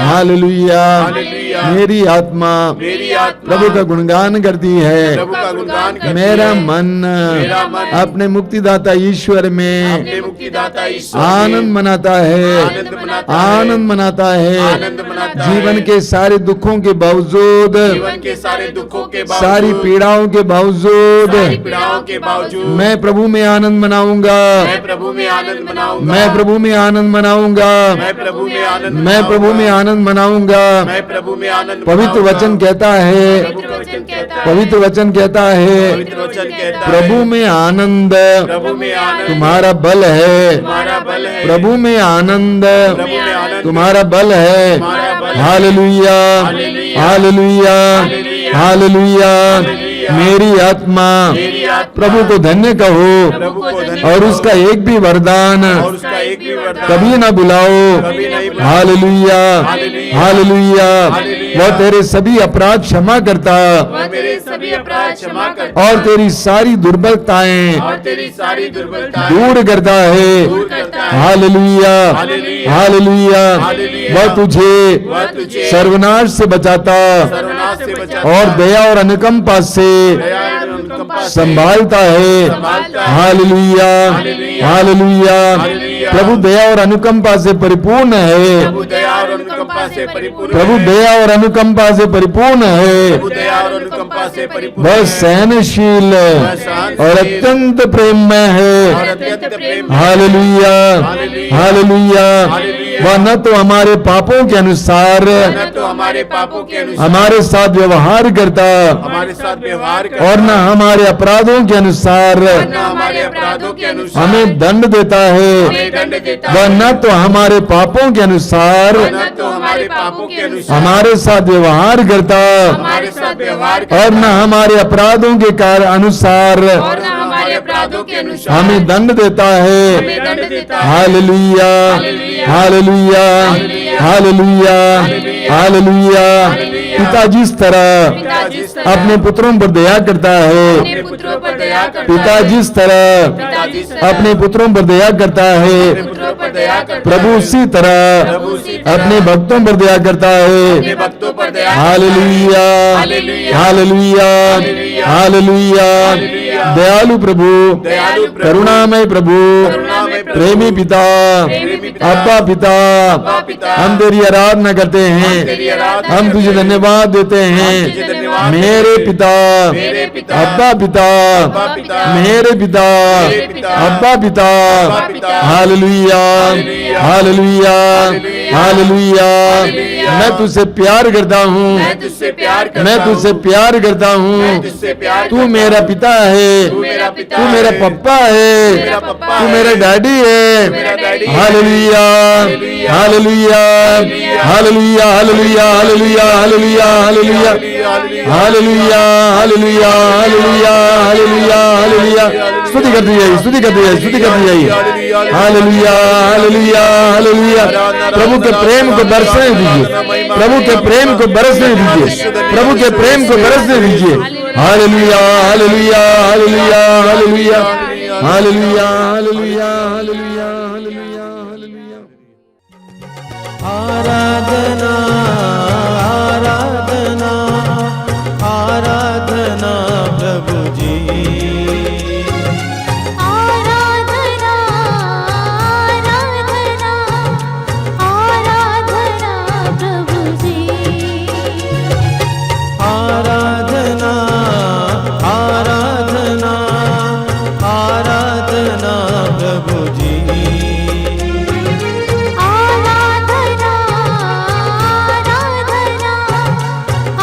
hallelujah, hallelujah. Hallelujah. मेरी आत्मा मेरी आत्मा प्रभु का गुणगान करती है। प्रभु का गुणगान करती मेरा है। मन मेरा मन अपने मुक्तिदाता ईश्वर में अपने मुक्तिदाता ईश्वर में आनंद मनाता है, आनंद मनाता है, आनंद मनाता है। आनंद मनाता है। जीवन के सारे दुखों के बावजूद, जीवन के सारे दुखों के बावजूद, सारी पीड़ाओं के बावजूद सारी पीड़ाओं के बावजूद मैं प्रभु में आनंद मनाऊंगा, मैं प्रभु में आनंद मनाऊंगा, मैं प्रभु में आनंद मनाऊंगा, मैं प्रभु में आनंद मैं प्रभु में आनंद मनाऊंगा। मैं प्रभु में आनंद पवित्र मनाऊंगा। वचन कहता है, पवित्र वचन कहता है, पवित्र वचन कहता है, पवित्र वचन कहता है, प्रभु में आनंद प्रभु में आनंद तुम्हारा बल है, तुम्हारा बल है, प्रभु में आनंद प्रभु में आनंद तुम्हारा बल है। तुम्हारा बल है। हालेलुया, hallelujah, hallelujah, hallelujah, hallelujah. Hallelujah. मेरी आत्मा मेरी आत्मा प्रभु को धन्य कहो प्रभु को धन्य और कहो। उसका एक भी वरदान और उसका एक भी वरदान कभी ना बुलाओ। कभी नहीं बुलाओ। Hallelujah, hallelujah, hallelujah. हालेलुया। वह तेरे सभी अपराध क्षमा करता वह मेरे सभी अपराध क्षमा करता और तेरी सारी दुर्बलताएं और तेरी सारी दुर्बलता दूर करता है। दूर करता है। हालेलुया, हालेलुया, हालेलुया। हालेलुया। वह तुझे वह तुझे सर्वनाश से बचाता सर्वनाश से बचाता और दया और अनुकंपा से दया और अनुकंपा से संभालता है। संभालता है। हालेलुया, हालेलुया, हालेलुया। हालेलुया। प्रभु दया और अनुकंपा से परिपूर्ण है, प्रभु दया और अनुकंपा से परिपूर्ण प्रभु है। दया और अनुकंपा से परिपूर्ण है। प्रभु दया और अनुकंपा से परिपूर्ण वह है। सहनशील सहनशील और अत्यंत प्रेममय और है। अत्यंत प्रेम है। हालेलुया, हालेलुया, हालेलुया। हालेलुया। वह न तो हमारे पापों के अनुसार न तो हमारे पापों के अनुसार हमारे साथ व्यवहार करता हमारे साथ व्यवहार करता और न हमारे अपराधों के अनुसार न हमारे अपराधों के अनुसार हमें दंड देता है। हमें दंड देता वह है। न तो हमारे पापों के अनुसार न तो हमारे पापों के अनुसार हमारे साथ व्यवहार करता हमारे साथ व्यवहार और न हमारे अपराधों के अनुसार और न हमारे अपराधों के अनुसार हमें दंड देता है। हमें दंड देता है। हालेलुया, हालेलुया, हालेलुया, हालेलुया। पिता जिस तरह पिता जिस तरह अपने पुत्रों पर दया करता है, अपने पुत्रों पर दया करता पिता है, जिस तरह पिता जिस तरह अपने पुत्रों पर दया करता अपने है, पुत्रों पर दया करता है, प्रभु उसी तरह प्रभु उसी तरह अपने भक्तों पर दया करता अपने है। भक्तों पर दया हालेलुया, हालेलुया, हालेलुया, हालेलुया, हालेलुया। हालेलुया। दयालु प्रभु, दयालु प्रभु, करुणामय प्रभु, करुणामय प्रभु, प्रेमी पिता, प्रेमी पिता, अब्बा पिता, पिता, हम तेरी आराधना करते हम तेरी हैं, आराधना हम तुझे करते हैं, धन्यवाद देते हम तुझे हैं। धन्यवाद मेरे देते हैं। पिता, मेरे पिता, अब्बा पिता, अब्बा पिता, मेरे पिता, मेरे पिता, अब्बा पिता। अब्बा पिता। Hallelujah, hallelujah, hallelujah, hallelujah, hallelujah, मैं तुझसे प्यार करता हूँ, मैं तुझसे प्यार करता मैं तुझसे प्यार करता मैं हूँ। तुझसे प्यार तू करता मेरा हूँ। पिता है, तू मेरा पिता तू मेरा है। पप्पा है, मेरा पप्पा तू है। मेरा डैडी तू मेरा है। डैडी है। हालेलुया, hallelujah, hallelujah, hallelujah, hallelujah, hallelujah, hallelujah, hallelujah, hallelujah, hallelujah, hallelujah, hallelujah, hallelujah. स्तुति करती जाइए, स्तुति करती जाइए, स्तुति करती जाइए। Hallelujah, hallelujah, hallelujah. प्रभु के प्रेम को बरसने दीजिए, प्रभु के प्रेम को बरसने दीजिए, प्रभु के प्रेम को बरसने दीजिए। हालेलुया, hallelujah, hallelujah, hallelujah, hallelujah, hallelujah, hallelujah, hallelujah, हालेलुया। आराधना आराधना आराधना प्रभु जी। आराधना आराधना आराधना प्रभु जी। आराधना आराधना आराधना प्रभु जी। आराधना आराधना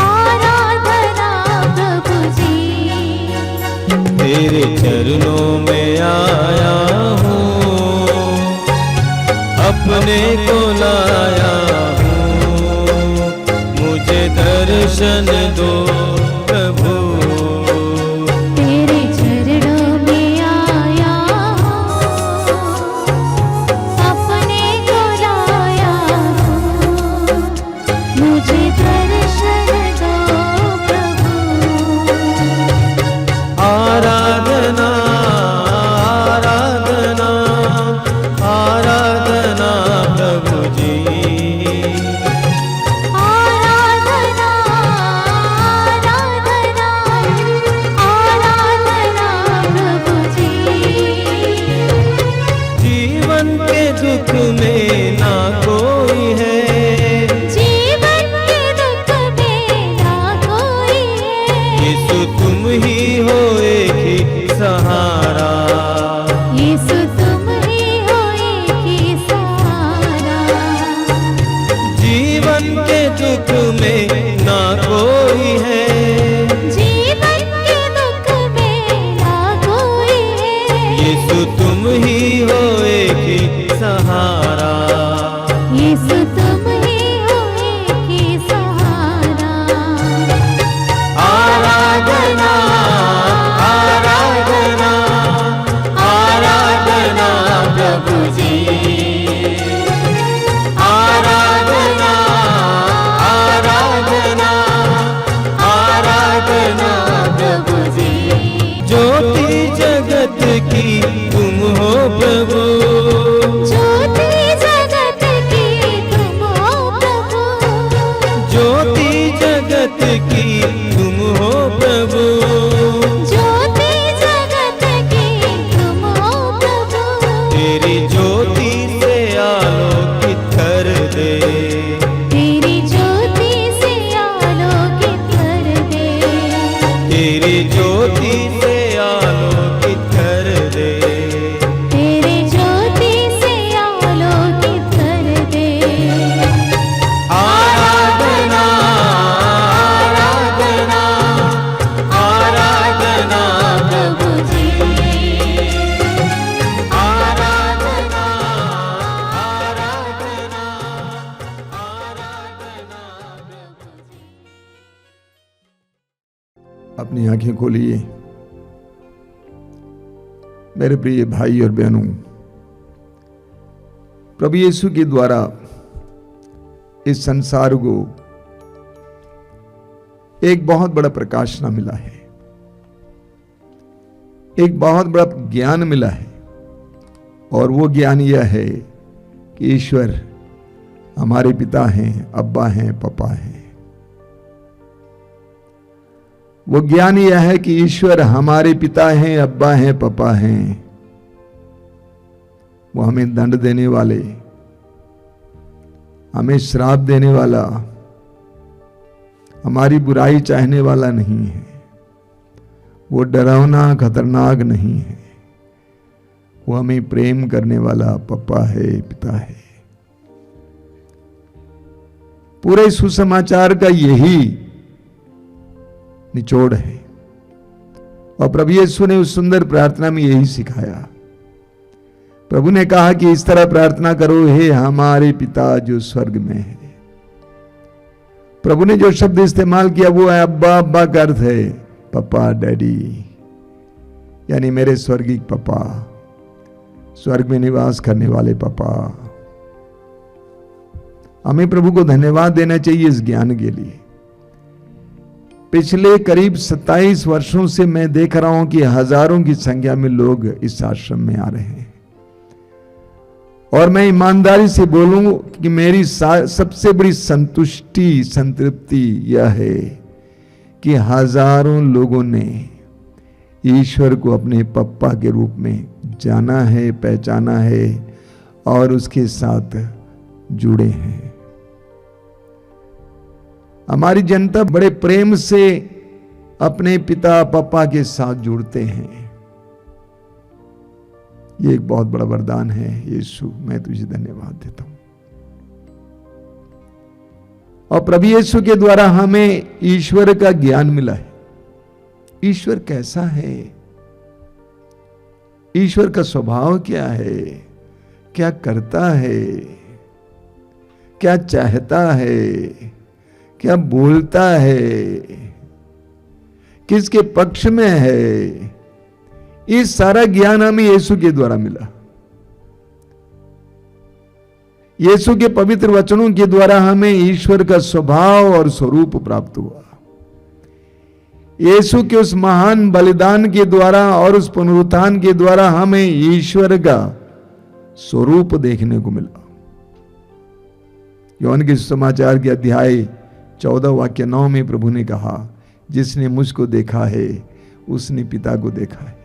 आराधना प्रभु जी। तेरे चरणों में आया हूँ, अपने को लाया हूँ, मुझे दर्शन दो प्रभु। तेरे चरणों में आया हूँ, अपने को लाया हूँ, मुझे दर्शन दो प्रभु। आराधना आराधना आराधना प्रभु जी। आराधना आराधना आराधना प्रभु जी। जीवन के दुख में ना कोई है, जीवन के दुख में ना कोई है। यीशु तुम ही हो एक ही सहारा। यीशु तुम ही हो एक ही सहारा। जीवन के दुख में ना कोई है, जीवन के दुख में ना कोई है। यीशु तुम ही हो एक ही सहारा। यीशु तुम ही हो एक ही सहारा। आराधना आराधना आराधना प्रभु जी। आराधना आराधना आराधना प्रभु जी। ज्योति जगत की तुम हो प्रभु, ज्योति जगत की तुम हो प्रभु। ज्योति जगत की तुम हो प्रभु। ज्योति जगत की तुम हो प्रभु। तेरी ज्योति से आलोकित कर दे, तेरी ज्योति से आलोकित कर दे। तेरी ज्योति से आलोकित कर दे। तेरी ज्योति से आलोकित कर दे। आराधना आराधना आराधना प्रभु जी। आराधना आराधना आराधना प्रभु जी। अपनी आंखें खोलिए मेरे प्रिय भाई और बहनों। प्रभु यीशु के द्वारा इस संसार को एक बहुत बड़ा प्रकाशना मिला है, एक बहुत बड़ा ज्ञान मिला है। और वो ज्ञान यह है कि ईश्वर हमारे पिता हैं, अब्बा हैं, पापा हैं। वो ज्ञान यह है कि ईश्वर हमारे पिता हैं, अब्बा हैं, पापा हैं। वो हमें दंड देने वाले, हमें श्राप देने वाला, हमारी बुराई चाहने वाला नहीं है। वो डरावना खतरनाक नहीं है। वो हमें प्रेम करने वाला पापा है, पिता है। पूरे सुसमाचार का यही निचोड़ है। और प्रभु यीशु ने उस सुंदर प्रार्थना में यही सिखाया। प्रभु ने कहा कि इस तरह प्रार्थना करो, हे हमारे पिता जो स्वर्ग में है। प्रभु ने जो शब्द इस्तेमाल किया वो है अब्बा। अब्बा का अर्थ है पापा, डैडी, यानी मेरे स्वर्गीय पापा, स्वर्ग में निवास करने वाले पापा। हमें प्रभु को धन्यवाद देना चाहिए इस ज्ञान के लिए। पिछले करीब 27 वर्षों से मैं देख रहा हूं कि हजारों की संख्या में लोग इस आश्रम में आ रहे हैं। और मैं ईमानदारी से बोलूं कि मेरी सबसे बड़ी संतुष्टि, संतृप्ति यह है कि हजारों लोगों ने ईश्वर को अपने पप्पा के रूप में जाना है, पहचाना है और उसके साथ जुड़े हैं। हमारी जनता बड़े प्रेम से अपने पिता पापा के साथ जुड़ते हैं। ये एक बहुत बड़ा वरदान है। यीशु, मैं तुझे धन्यवाद देता हूं। और प्रभु यीशु के द्वारा हमें ईश्वर का ज्ञान मिला है। ईश्वर कैसा है, ईश्वर का स्वभाव क्या है, क्या करता है, क्या चाहता है, क्या बोलता है, किसके पक्ष में है, ये सारा ज्ञान हमें यीशु के द्वारा मिला। यीशु के पवित्र वचनों के द्वारा हमें ईश्वर का स्वभाव और स्वरूप प्राप्त हुआ। यीशु के उस महान बलिदान के द्वारा और उस पुनरुत्थान के द्वारा हमें ईश्वर का स्वरूप देखने को मिला। योहन के सुसमाचार के अध्याय 14 वाक्य 9 में प्रभु ने कहा, जिसने मुझको देखा है उसने पिता को देखा है।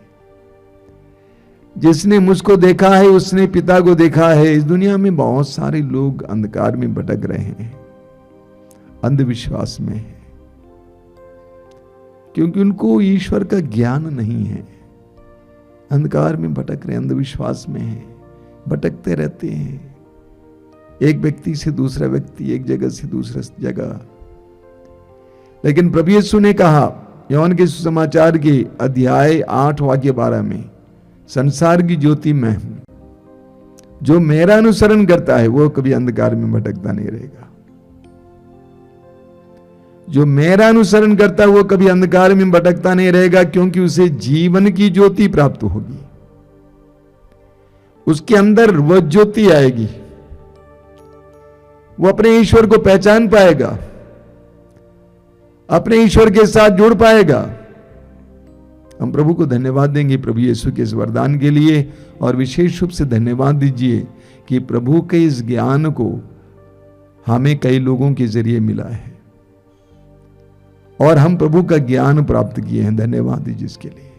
जिसने मुझको देखा है उसने पिता को देखा है। इस दुनिया में बहुत सारे लोग अंधकार में भटक रहे हैं, अंधविश्वास में है, क्योंकि उनको ईश्वर का ज्ञान नहीं है। अंधकार में भटक रहे, अंधविश्वास में है, भटकते रहते हैं, एक व्यक्ति से दूसरा व्यक्ति, एक जगह से दूसरा जगह। लेकिन प्रभु यीशु ने कहा योहन के सुसमाचार के अध्याय 8 वाक्य 12 में, संसार की ज्योति मैं हूं, जो मेरा अनुसरण करता है वो कभी अंधकार में भटकता नहीं रहेगा। जो मेरा अनुसरण करता है वो कभी अंधकार में भटकता नहीं रहेगा, क्योंकि उसे जीवन की ज्योति प्राप्त होगी। उसके अंदर वह ज्योति आएगी, वो अपने ईश्वर को पहचान पाएगा, अपने ईश्वर के साथ जुड़ पाएगा। हम प्रभु को धन्यवाद देंगे प्रभु यीशु के इस वरदान के लिए। और विशेष रूप से धन्यवाद दीजिए कि प्रभु के इस ज्ञान को हमें कई लोगों के जरिए मिला है और हम प्रभु का ज्ञान प्राप्त किए हैं। धन्यवाद दीजिए इसके लिए।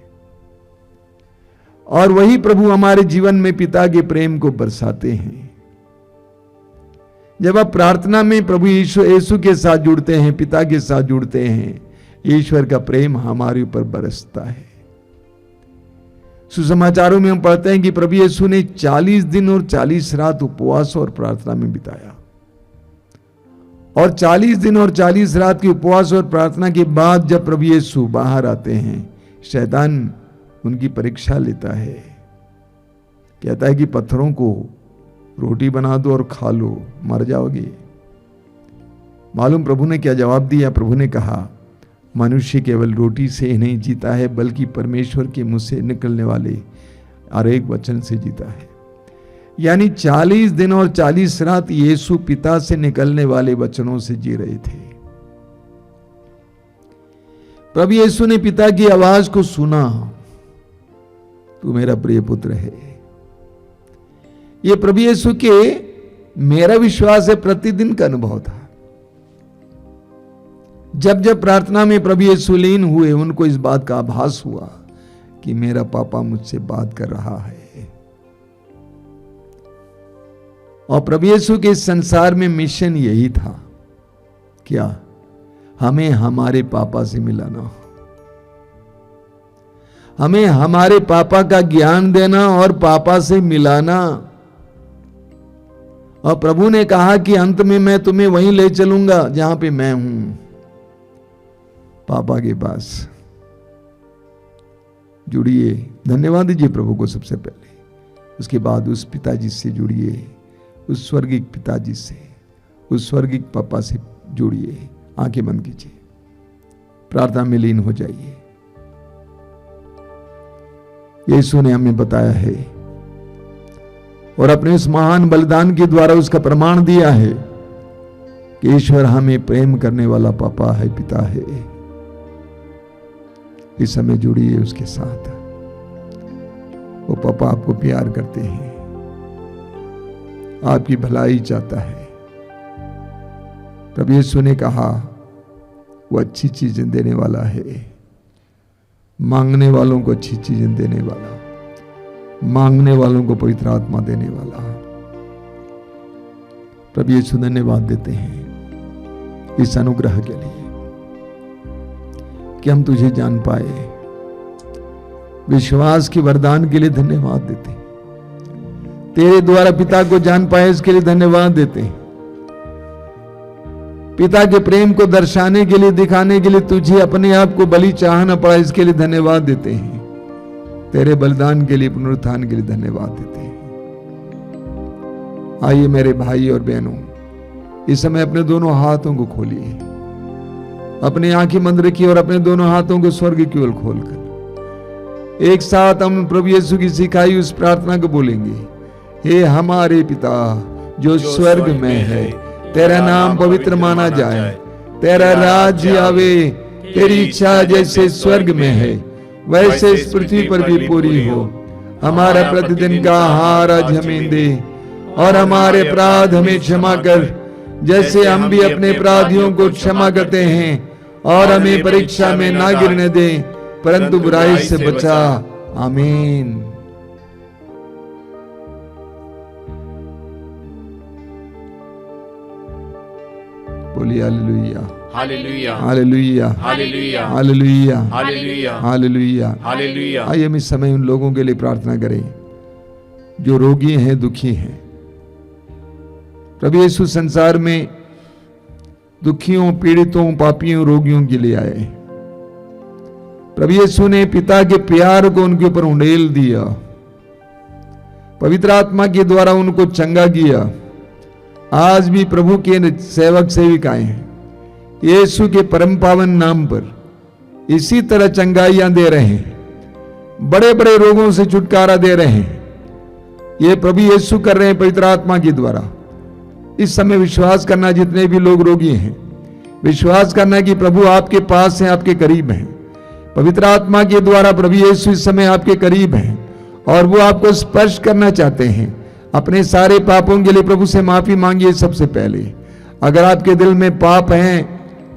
और वही प्रभु हमारे जीवन में पिता के प्रेम को बरसाते हैं। जब आप प्रार्थना में प्रभु यीशु के साथ जुड़ते हैं, पिता के साथ जुड़ते हैं, ईश्वर का प्रेम हमारे ऊपर बरसता है। सुसमाचारों में हम पढ़ते हैं कि प्रभु यीशु ने 40 दिन और 40 रात उपवास और प्रार्थना में बिताया। और 40 दिन और 40 रात के उपवास और प्रार्थना के बाद जब प्रभु यीशु बाहर आते हैं, शैतान उनकी परीक्षा लेता है, कहता है कि पत्थरों को रोटी बना दो और खा लो, मर जाओगे। मालूम प्रभु ने क्या जवाब दिया? प्रभु ने कहा, मनुष्य केवल रोटी से ही नहीं जीता है, बल्कि परमेश्वर के मुंह से निकलने वाले हर एक वचन से जीता है। यानी 40 दिन और 40 रात यीशु पिता से निकलने वाले वचनों से जी रहे थे। प्रभु यीशु ने पिता की आवाज को सुना, तू मेरा प्रिय पुत्र है। यह प्रभु यीशु के, मेरा विश्वास है, प्रतिदिन का अनुभव था। जब जब प्रार्थना में प्रभु यीशु लीन हुए, उनको इस बात का आभास हुआ कि मेरा पापा मुझसे बात कर रहा है। और प्रभु यीशु के संसार में मिशन यही था, क्या? हमें हमारे पापा से मिलाना, हमें हमारे पापा का ज्ञान देना और पापा से मिलाना। और प्रभु ने कहा कि अंत में मैं तुम्हें वहीं ले चलूंगा जहां पे मैं हूं, पापा के पास। जुड़िए, धन्यवाद दीजिए प्रभु को सबसे पहले। उसके बाद उस पिताजी से जुड़िए, उस स्वर्गिक पिताजी से, उस स्वर्गिक पापा से जुड़िए। आंखें बंद कीजिए, प्रार्थना में लीन हो जाइए। यीशु ने हमें बताया है और अपने उस महान बलिदान के द्वारा उसका प्रमाण दिया है कि ईश्वर हमें प्रेम करने वाला पापा है, पिता है। इस समय जुड़िए उसके साथ। वो पापा आपको प्यार करते हैं, आपकी भलाई चाहता है। तब यीशु ने कहा वो अच्छी चीजें देने वाला है, मांगने वालों को अच्छी चीजें देने वाला, मांगने वालों को पवित्र आत्मा देने वाला। प्रभु यीशु धन्यवाद देते हैं इस अनुग्रह के लिए कि हम तुझे जान पाए। विश्वास के वरदान के लिए धन्यवाद देते हैं। तेरे द्वारा पिता को जान पाए इसके लिए धन्यवाद देते हैं। पिता के प्रेम को दर्शाने के लिए, दिखाने के लिए तुझे अपने आप को बलि चाहना पड़ा, इसके लिए धन्यवाद देते हैं। तेरे बलिदान के लिए, पुनरुत्थान के लिए धन्यवाद देते हैं। आइए मेरे भाई और बहनों, इस समय अपने दोनों हाथों को खोलिए, अपनी आंखें बंद रखिए और अपने दोनों हाथों को स्वर्ग की ओर खोलकर एक साथ हम प्रभु यीशु की सिखाई उस प्रार्थना को बोलेंगे। हे हमारे पिता जो स्वर्ग में है, तेरा नाम पवित्र माना जाए, तेरा राज्य आवे, तेरी इच्छा जैसे स्वर्ग में है वैसे इस पृथ्वी पर भी पूरी हो। हमारा प्रतिदिन का आहार आज हमें दे और हमारे अपराध हमें क्षमा कर, जैसे हम भी अपने अपराधियों को क्षमा करते हैं, और हमें परीक्षा में ना गिरने दे, परंतु बुराई से बचा। आमीन। बोलिए hallelujah, hallelujah, hallelujah, hallelujah, hallelujah, hallelujah, hallelujah. Hallelujah. आइए हम इस समय उन लोगों के लिए प्रार्थना करें जो रोगी हैं, दुखी हैं। प्रभु यीशु संसार में दुखियों, पीड़ितों, पापियों, रोगियों के लिए आए। प्रभु यीशु ने पिता के प्यार को उनके ऊपर उंडेल दिया, पवित्र आत्मा के द्वारा उनको चंगा किया। आज भी प्रभु के सेवक सेविकाएं हैं, यीशु के परम पावन नाम पर इसी तरह चंगाइयां दे रहे हैं, बड़े बड़े रोगों से छुटकारा दे रहे हैं। ये प्रभु यीशु कर रहे हैं पवित्र आत्मा के द्वारा। इस समय विश्वास करना, जितने भी लोग रोगी हैं, विश्वास करना कि प्रभु आपके पास हैं, आपके करीब हैं। पवित्र आत्मा के द्वारा प्रभु यीशु इस समय आपके करीब हैं और वो आपको स्पर्श करना चाहते हैं। अपने सारे पापों के लिए प्रभु से माफी मांगिए। सबसे पहले अगर आपके दिल में पाप हैं,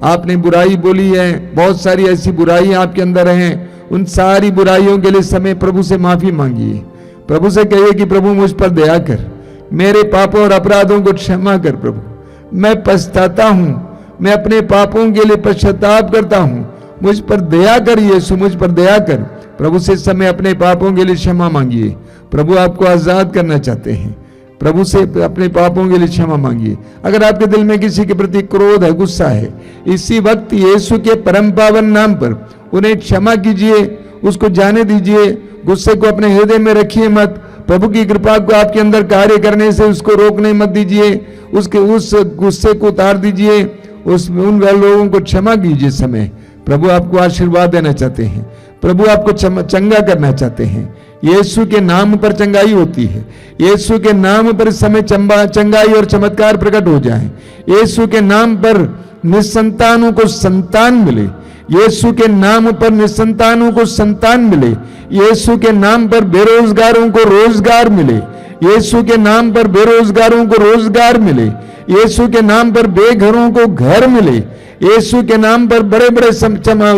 आपने बुराई बोली है, बहुत सारी ऐसी बुराइयां आपके अंदर हैं, उन सारी बुराइयों के लिए समय प्रभु से माफी मांगिए। प्रभु से कहिए कि प्रभु मुझ पर दया कर, मेरे पापों और अपराधों को क्षमा कर। प्रभु मैं पछताता हूं, मैं अपने पापों के लिए पश्चाताप करता हूं, मुझ पर दया कर यीशु, मुझ पर दया कर। प्रभु से समय अपने पापों के लिए क्षमा मांगिए। प्रभु आपको आजाद करना चाहते हैं। प्रभु से अपने पापों के लिए क्षमा मांगिए। अगर आपके दिल में किसी के प्रति क्रोध है, गुस्सा है, इसी वक्त यीशु के परम पावन नाम पर उन्हें क्षमा कीजिए, उसको जाने दीजिए। गुस्से को अपने हृदय में रखिए मत। प्रभु की कृपा को आपके अंदर कार्य करने से उसको रोकने मत दीजिए, उसके उस गुस्से को उतार दीजिए, उन लोगों को क्षमा कीजिए। समय प्रभु आपको आशीर्वाद देना चाहते हैं, प्रभु आपको चंगा करना चाहते हैं। यीशु के नाम पर चंगाई होती है। यीशु के नाम पर इस समय चंगाई और चमत्कार प्रकट हो जाए। यीशु के नाम पर निसंतानों को संतान मिले। यीशु के नाम पर निसंतानों को संतान मिले। यीशु के नाम पर बेरोजगारों को रोजगार मिले। यीशु के नाम पर बेरोजगारों को रोजगार मिले। यीशु के नाम पर बेघरों को घर मिले। यीशु के नाम पर बड़े बड़े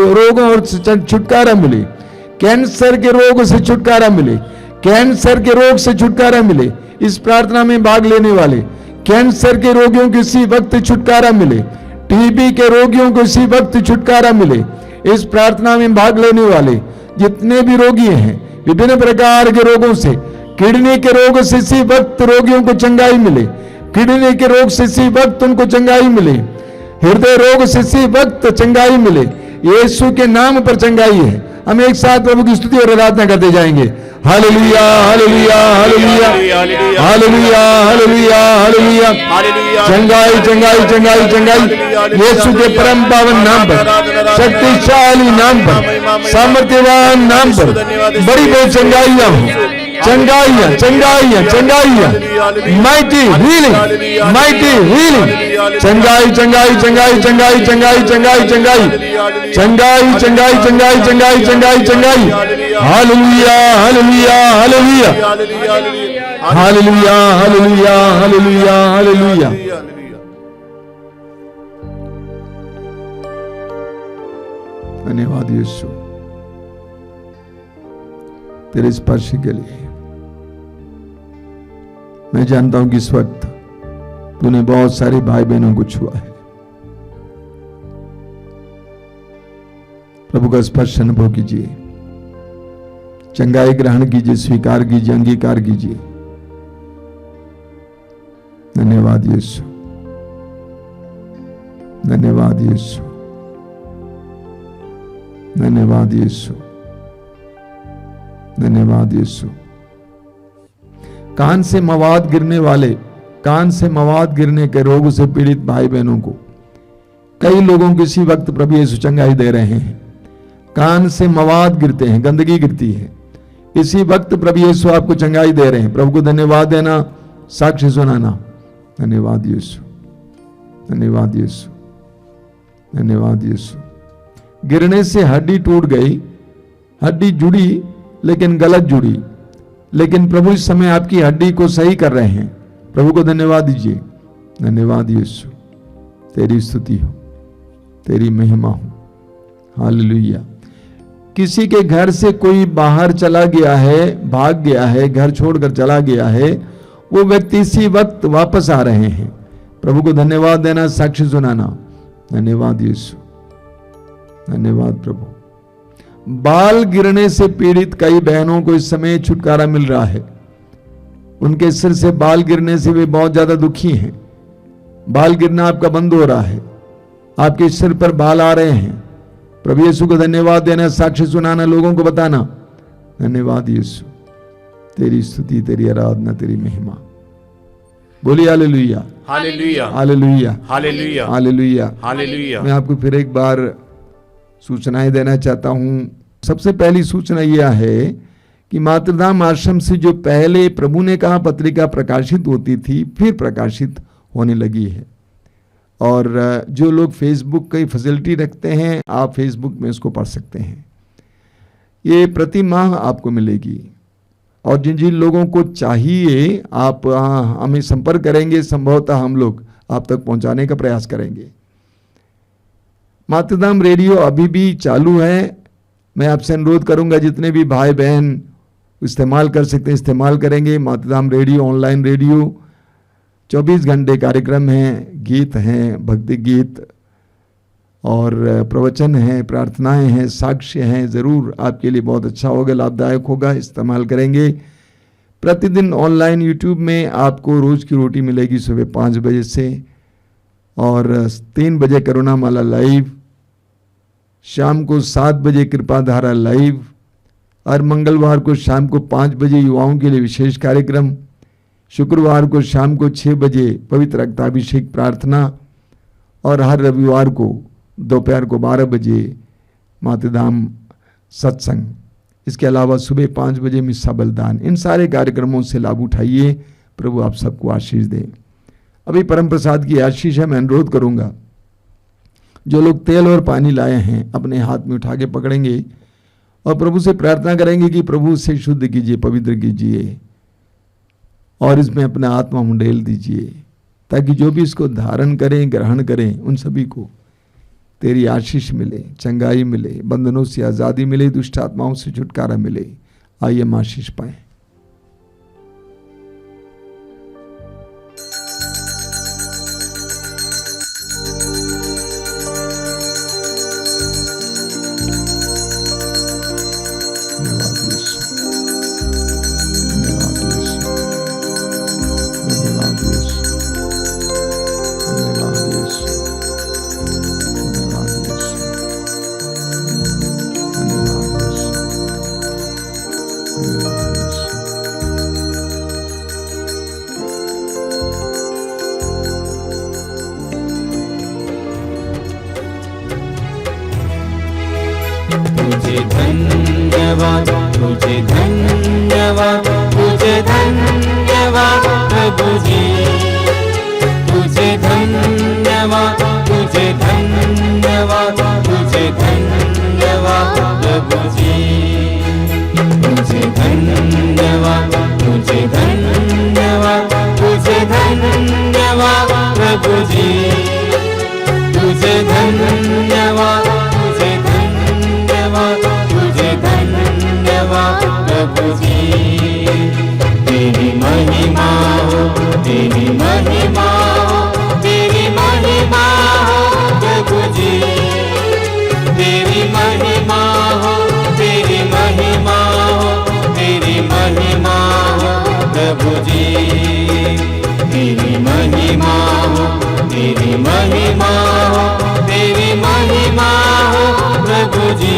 रोगों और छुटकारा मिले। कैंसर के रोग से छुटकारा मिले। कैंसर के रोग से छुटकारा मिले। इस प्रार्थना में भाग लेने वाले कैंसर के रोगियों को इसी वक्त छुटकारा मिले। टीबी के रोगियों को इसी वक्त छुटकारा मिले। इस प्रार्थना में भाग लेने वाले जितने भी रोगी हैं विभिन्न प्रकार के रोगों से, किडनी के रोग से इसी वक्त रोगियों को चंगाई मिले। किडनी के रोग से इसी वक्त उनको चंगाई मिले, हृदय रोग से इसी वक्त चंगाई मिले। यीशु के नाम पर चंगाई है। हम एक साथ प्रभु की स्तुति और आराधना करते जाएंगे। Hallelujah hallelujah hallelujah hallelujah hallelujah hallelujah. चंगाई चंगाई चंगाई चंगाई यीशु के परम पावन नाम पर, शक्तिशाली नाम पर, सामर्थ्यवान नाम पर बड़ी बड़ी चंगाइयां हो, चंगाइयां चंगाइयां चंगाइयां, माइटी हीलिंग, माइटी हीलिंग, चंगाई चंगाई चंगाई चंगाई चंगाई चंगाई चंगाई चंगाई चंगाई चंगाई चंगाई चंगाई चंगाई। Hallelujah hallelujah hallelujah hallelujah hallelujah hallelujah hallelujah. धन्यवाद यीशु तेरे स्पर्श के लिए। मैं जानता हूं कि इस वक्त तूने बहुत सारे भाई बहनों को छुआ है। प्रभु का स्पर्श अनुभव कीजिए, चंगाई ग्रहण कीजिए, स्वीकार कीजिए, अंगीकार कीजिए। धन्यवाद यीशु, धन्यवाद यीशु, धन्यवाद यीशु, धन्यवाद यीशु। कान से मवाद गिरने वाले, कान से मवाद गिरने के रोग से पीड़ित भाई बहनों को, कई लोगों को इसी वक्त प्रभु यीशु चंगाई दे रहे हैं। कान से मवाद गिरते हैं, गंदगी गिरती है, इसी वक्त प्रभु यीशु आपको चंगाई दे रहे हैं। प्रभु को धन्यवाद देना, साक्ष्य सुनाना। धन्यवाद यीशु, धन्यवाद यीशु, धन्यवाद यीशु। गिरने से हड्डी टूट गई, हड्डी जुड़ी लेकिन गलत जुड़ी, लेकिन प्रभु इस समय आपकी हड्डी को सही कर रहे हैं। प्रभु को धन्यवाद दीजिए। धन्यवाद यीशु, तेरी स्तुति हो, तेरी महिमा हो। हालेलुया। किसी के घर से कोई बाहर चला गया है, भाग गया है, घर छोड़कर चला गया है, वो व्यक्ति इसी वक्त वापस आ रहे हैं। प्रभु को धन्यवाद देना, साक्ष्य सुनाना। धन्यवाद यीशु, धन्यवाद प्रभु। बाल गिरने से पीड़ित कई बहनों को इस समय छुटकारा मिल रहा है। उनके सिर से बाल गिरने से वे बहुत ज्यादा दुखी हैं। बाल गिरना आपका बंद हो रहा है, आपके सिर पर बाल आ रहे हैं। प्रभु यीशु को धन्यवाद देना, साक्ष्य सुनाना, लोगों को बताना। धन्यवाद यीशु, तेरी स्तुति, तेरी आराधना, तेरी महिमा। बोलिए hallelujah hallelujah hallelujah hallelujah hallelujah hallelujah. मैं आपको फिर एक बार सूचनाएं देना चाहता हूं। सबसे पहली सूचना यह है कि मातृधाम आश्रम से जो पहले प्रभु ने कहा पत्रिका प्रकाशित होती थी, फिर प्रकाशित होने लगी है। और जो लोग फेसबुक की फैसिलिटी रखते हैं, आप फेसबुक में इसको पढ़ सकते हैं। ये प्रति माह आपको मिलेगी। और जिन जिन लोगों को चाहिए, आप हमें संपर्क करेंगे, संभवतः हम लोग आप तक पहुंचाने का प्रयास करेंगे। मातृधाम रेडियो अभी भी चालू है। मैं आपसे अनुरोध करूंगा, जितने भी भाई बहन इस्तेमाल कर सकते हैं इस्तेमाल करेंगे। मातृधाम रेडियो ऑनलाइन रेडियो 24 घंटे कार्यक्रम हैं, गीत हैं, भक्ति गीत और प्रवचन हैं, प्रार्थनाएं हैं, साक्ष्य हैं। ज़रूर आपके लिए बहुत अच्छा होगा, लाभदायक होगा, इस्तेमाल करेंगे। प्रतिदिन ऑनलाइन यूट्यूब में आपको रोज़ की रोटी मिलेगी सुबह 5 बजे से, और 3 बजे करुणामाला लाइव, शाम को 7 बजे कृपा धारा लाइव, और मंगलवार को शाम को 5 बजे युवाओं के लिए विशेष कार्यक्रम, शुक्रवार को शाम को 6 बजे पवित्र रक्ताभिषेक प्रार्थना, और हर रविवार को दोपहर को 12 बजे मातृधाम सत्संग। इसके अलावा सुबह 5 बजे मिस्सा बलिदान। इन सारे कार्यक्रमों से लाभ उठाइए। प्रभु आप सबको आशीष दें। अभी परम प्रसाद की आशीष है। मैं अनुरोध करूंगा, जो लोग तेल और पानी लाए हैं अपने हाथ में उठा के पकड़ेंगे और प्रभु से प्रार्थना करेंगे कि प्रभु से शुद्ध कीजिए, पवित्र कीजिए, और इसमें अपना आत्मा मुंडेल दीजिए, ताकि जो भी इसको धारण करें, ग्रहण करें, उन सभी को तेरी आशीष मिले, चंगाई मिले, बंधनों से आज़ादी मिले, दुष्ट आत्माओं से छुटकारा मिले। आइए हम आशीष पाएं। धन्यवाद यीशु, धन्यवाद यीशु, धन्यवाद यीशु, धन्यवाद, तुझे धन्यवाद, तुझे धन्यवाद प्रभु जी, तुझे धन्यवाद, तुझे धन्यवाद, तुझे धन्यवाद प्रभु जी, तुझे धन्यवाद, तुझे धन्यवाद, तुझे धन्यवाद प्रभु जी, तुझे धन्यवाद, तुझे धन्यवाद, तुझे धन्यवाद प्रभु जी। तेरी महिमा हो, तेरी महिमा हो, तेरी महिमा हो प्रभु जी, तेरी महिमा हो, तेरी महिमा हो, तेरी महिमा हो प्रभु जी, तेरी महिमा हो, तेरी महिमा हो, तेरी महिमा हो प्रभु जी,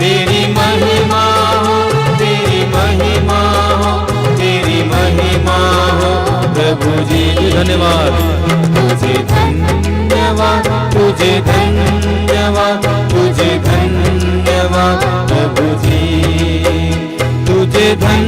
तेरी महिमा हो, तेरी महिमा हो, तेरी महिमा हो प्रभु जी। धन्यवाद, तुझे धन्यवाद, तुझे धन्यवाद, तुझे धन्यवाद प्रभु जी, तुझे धन्यवाद।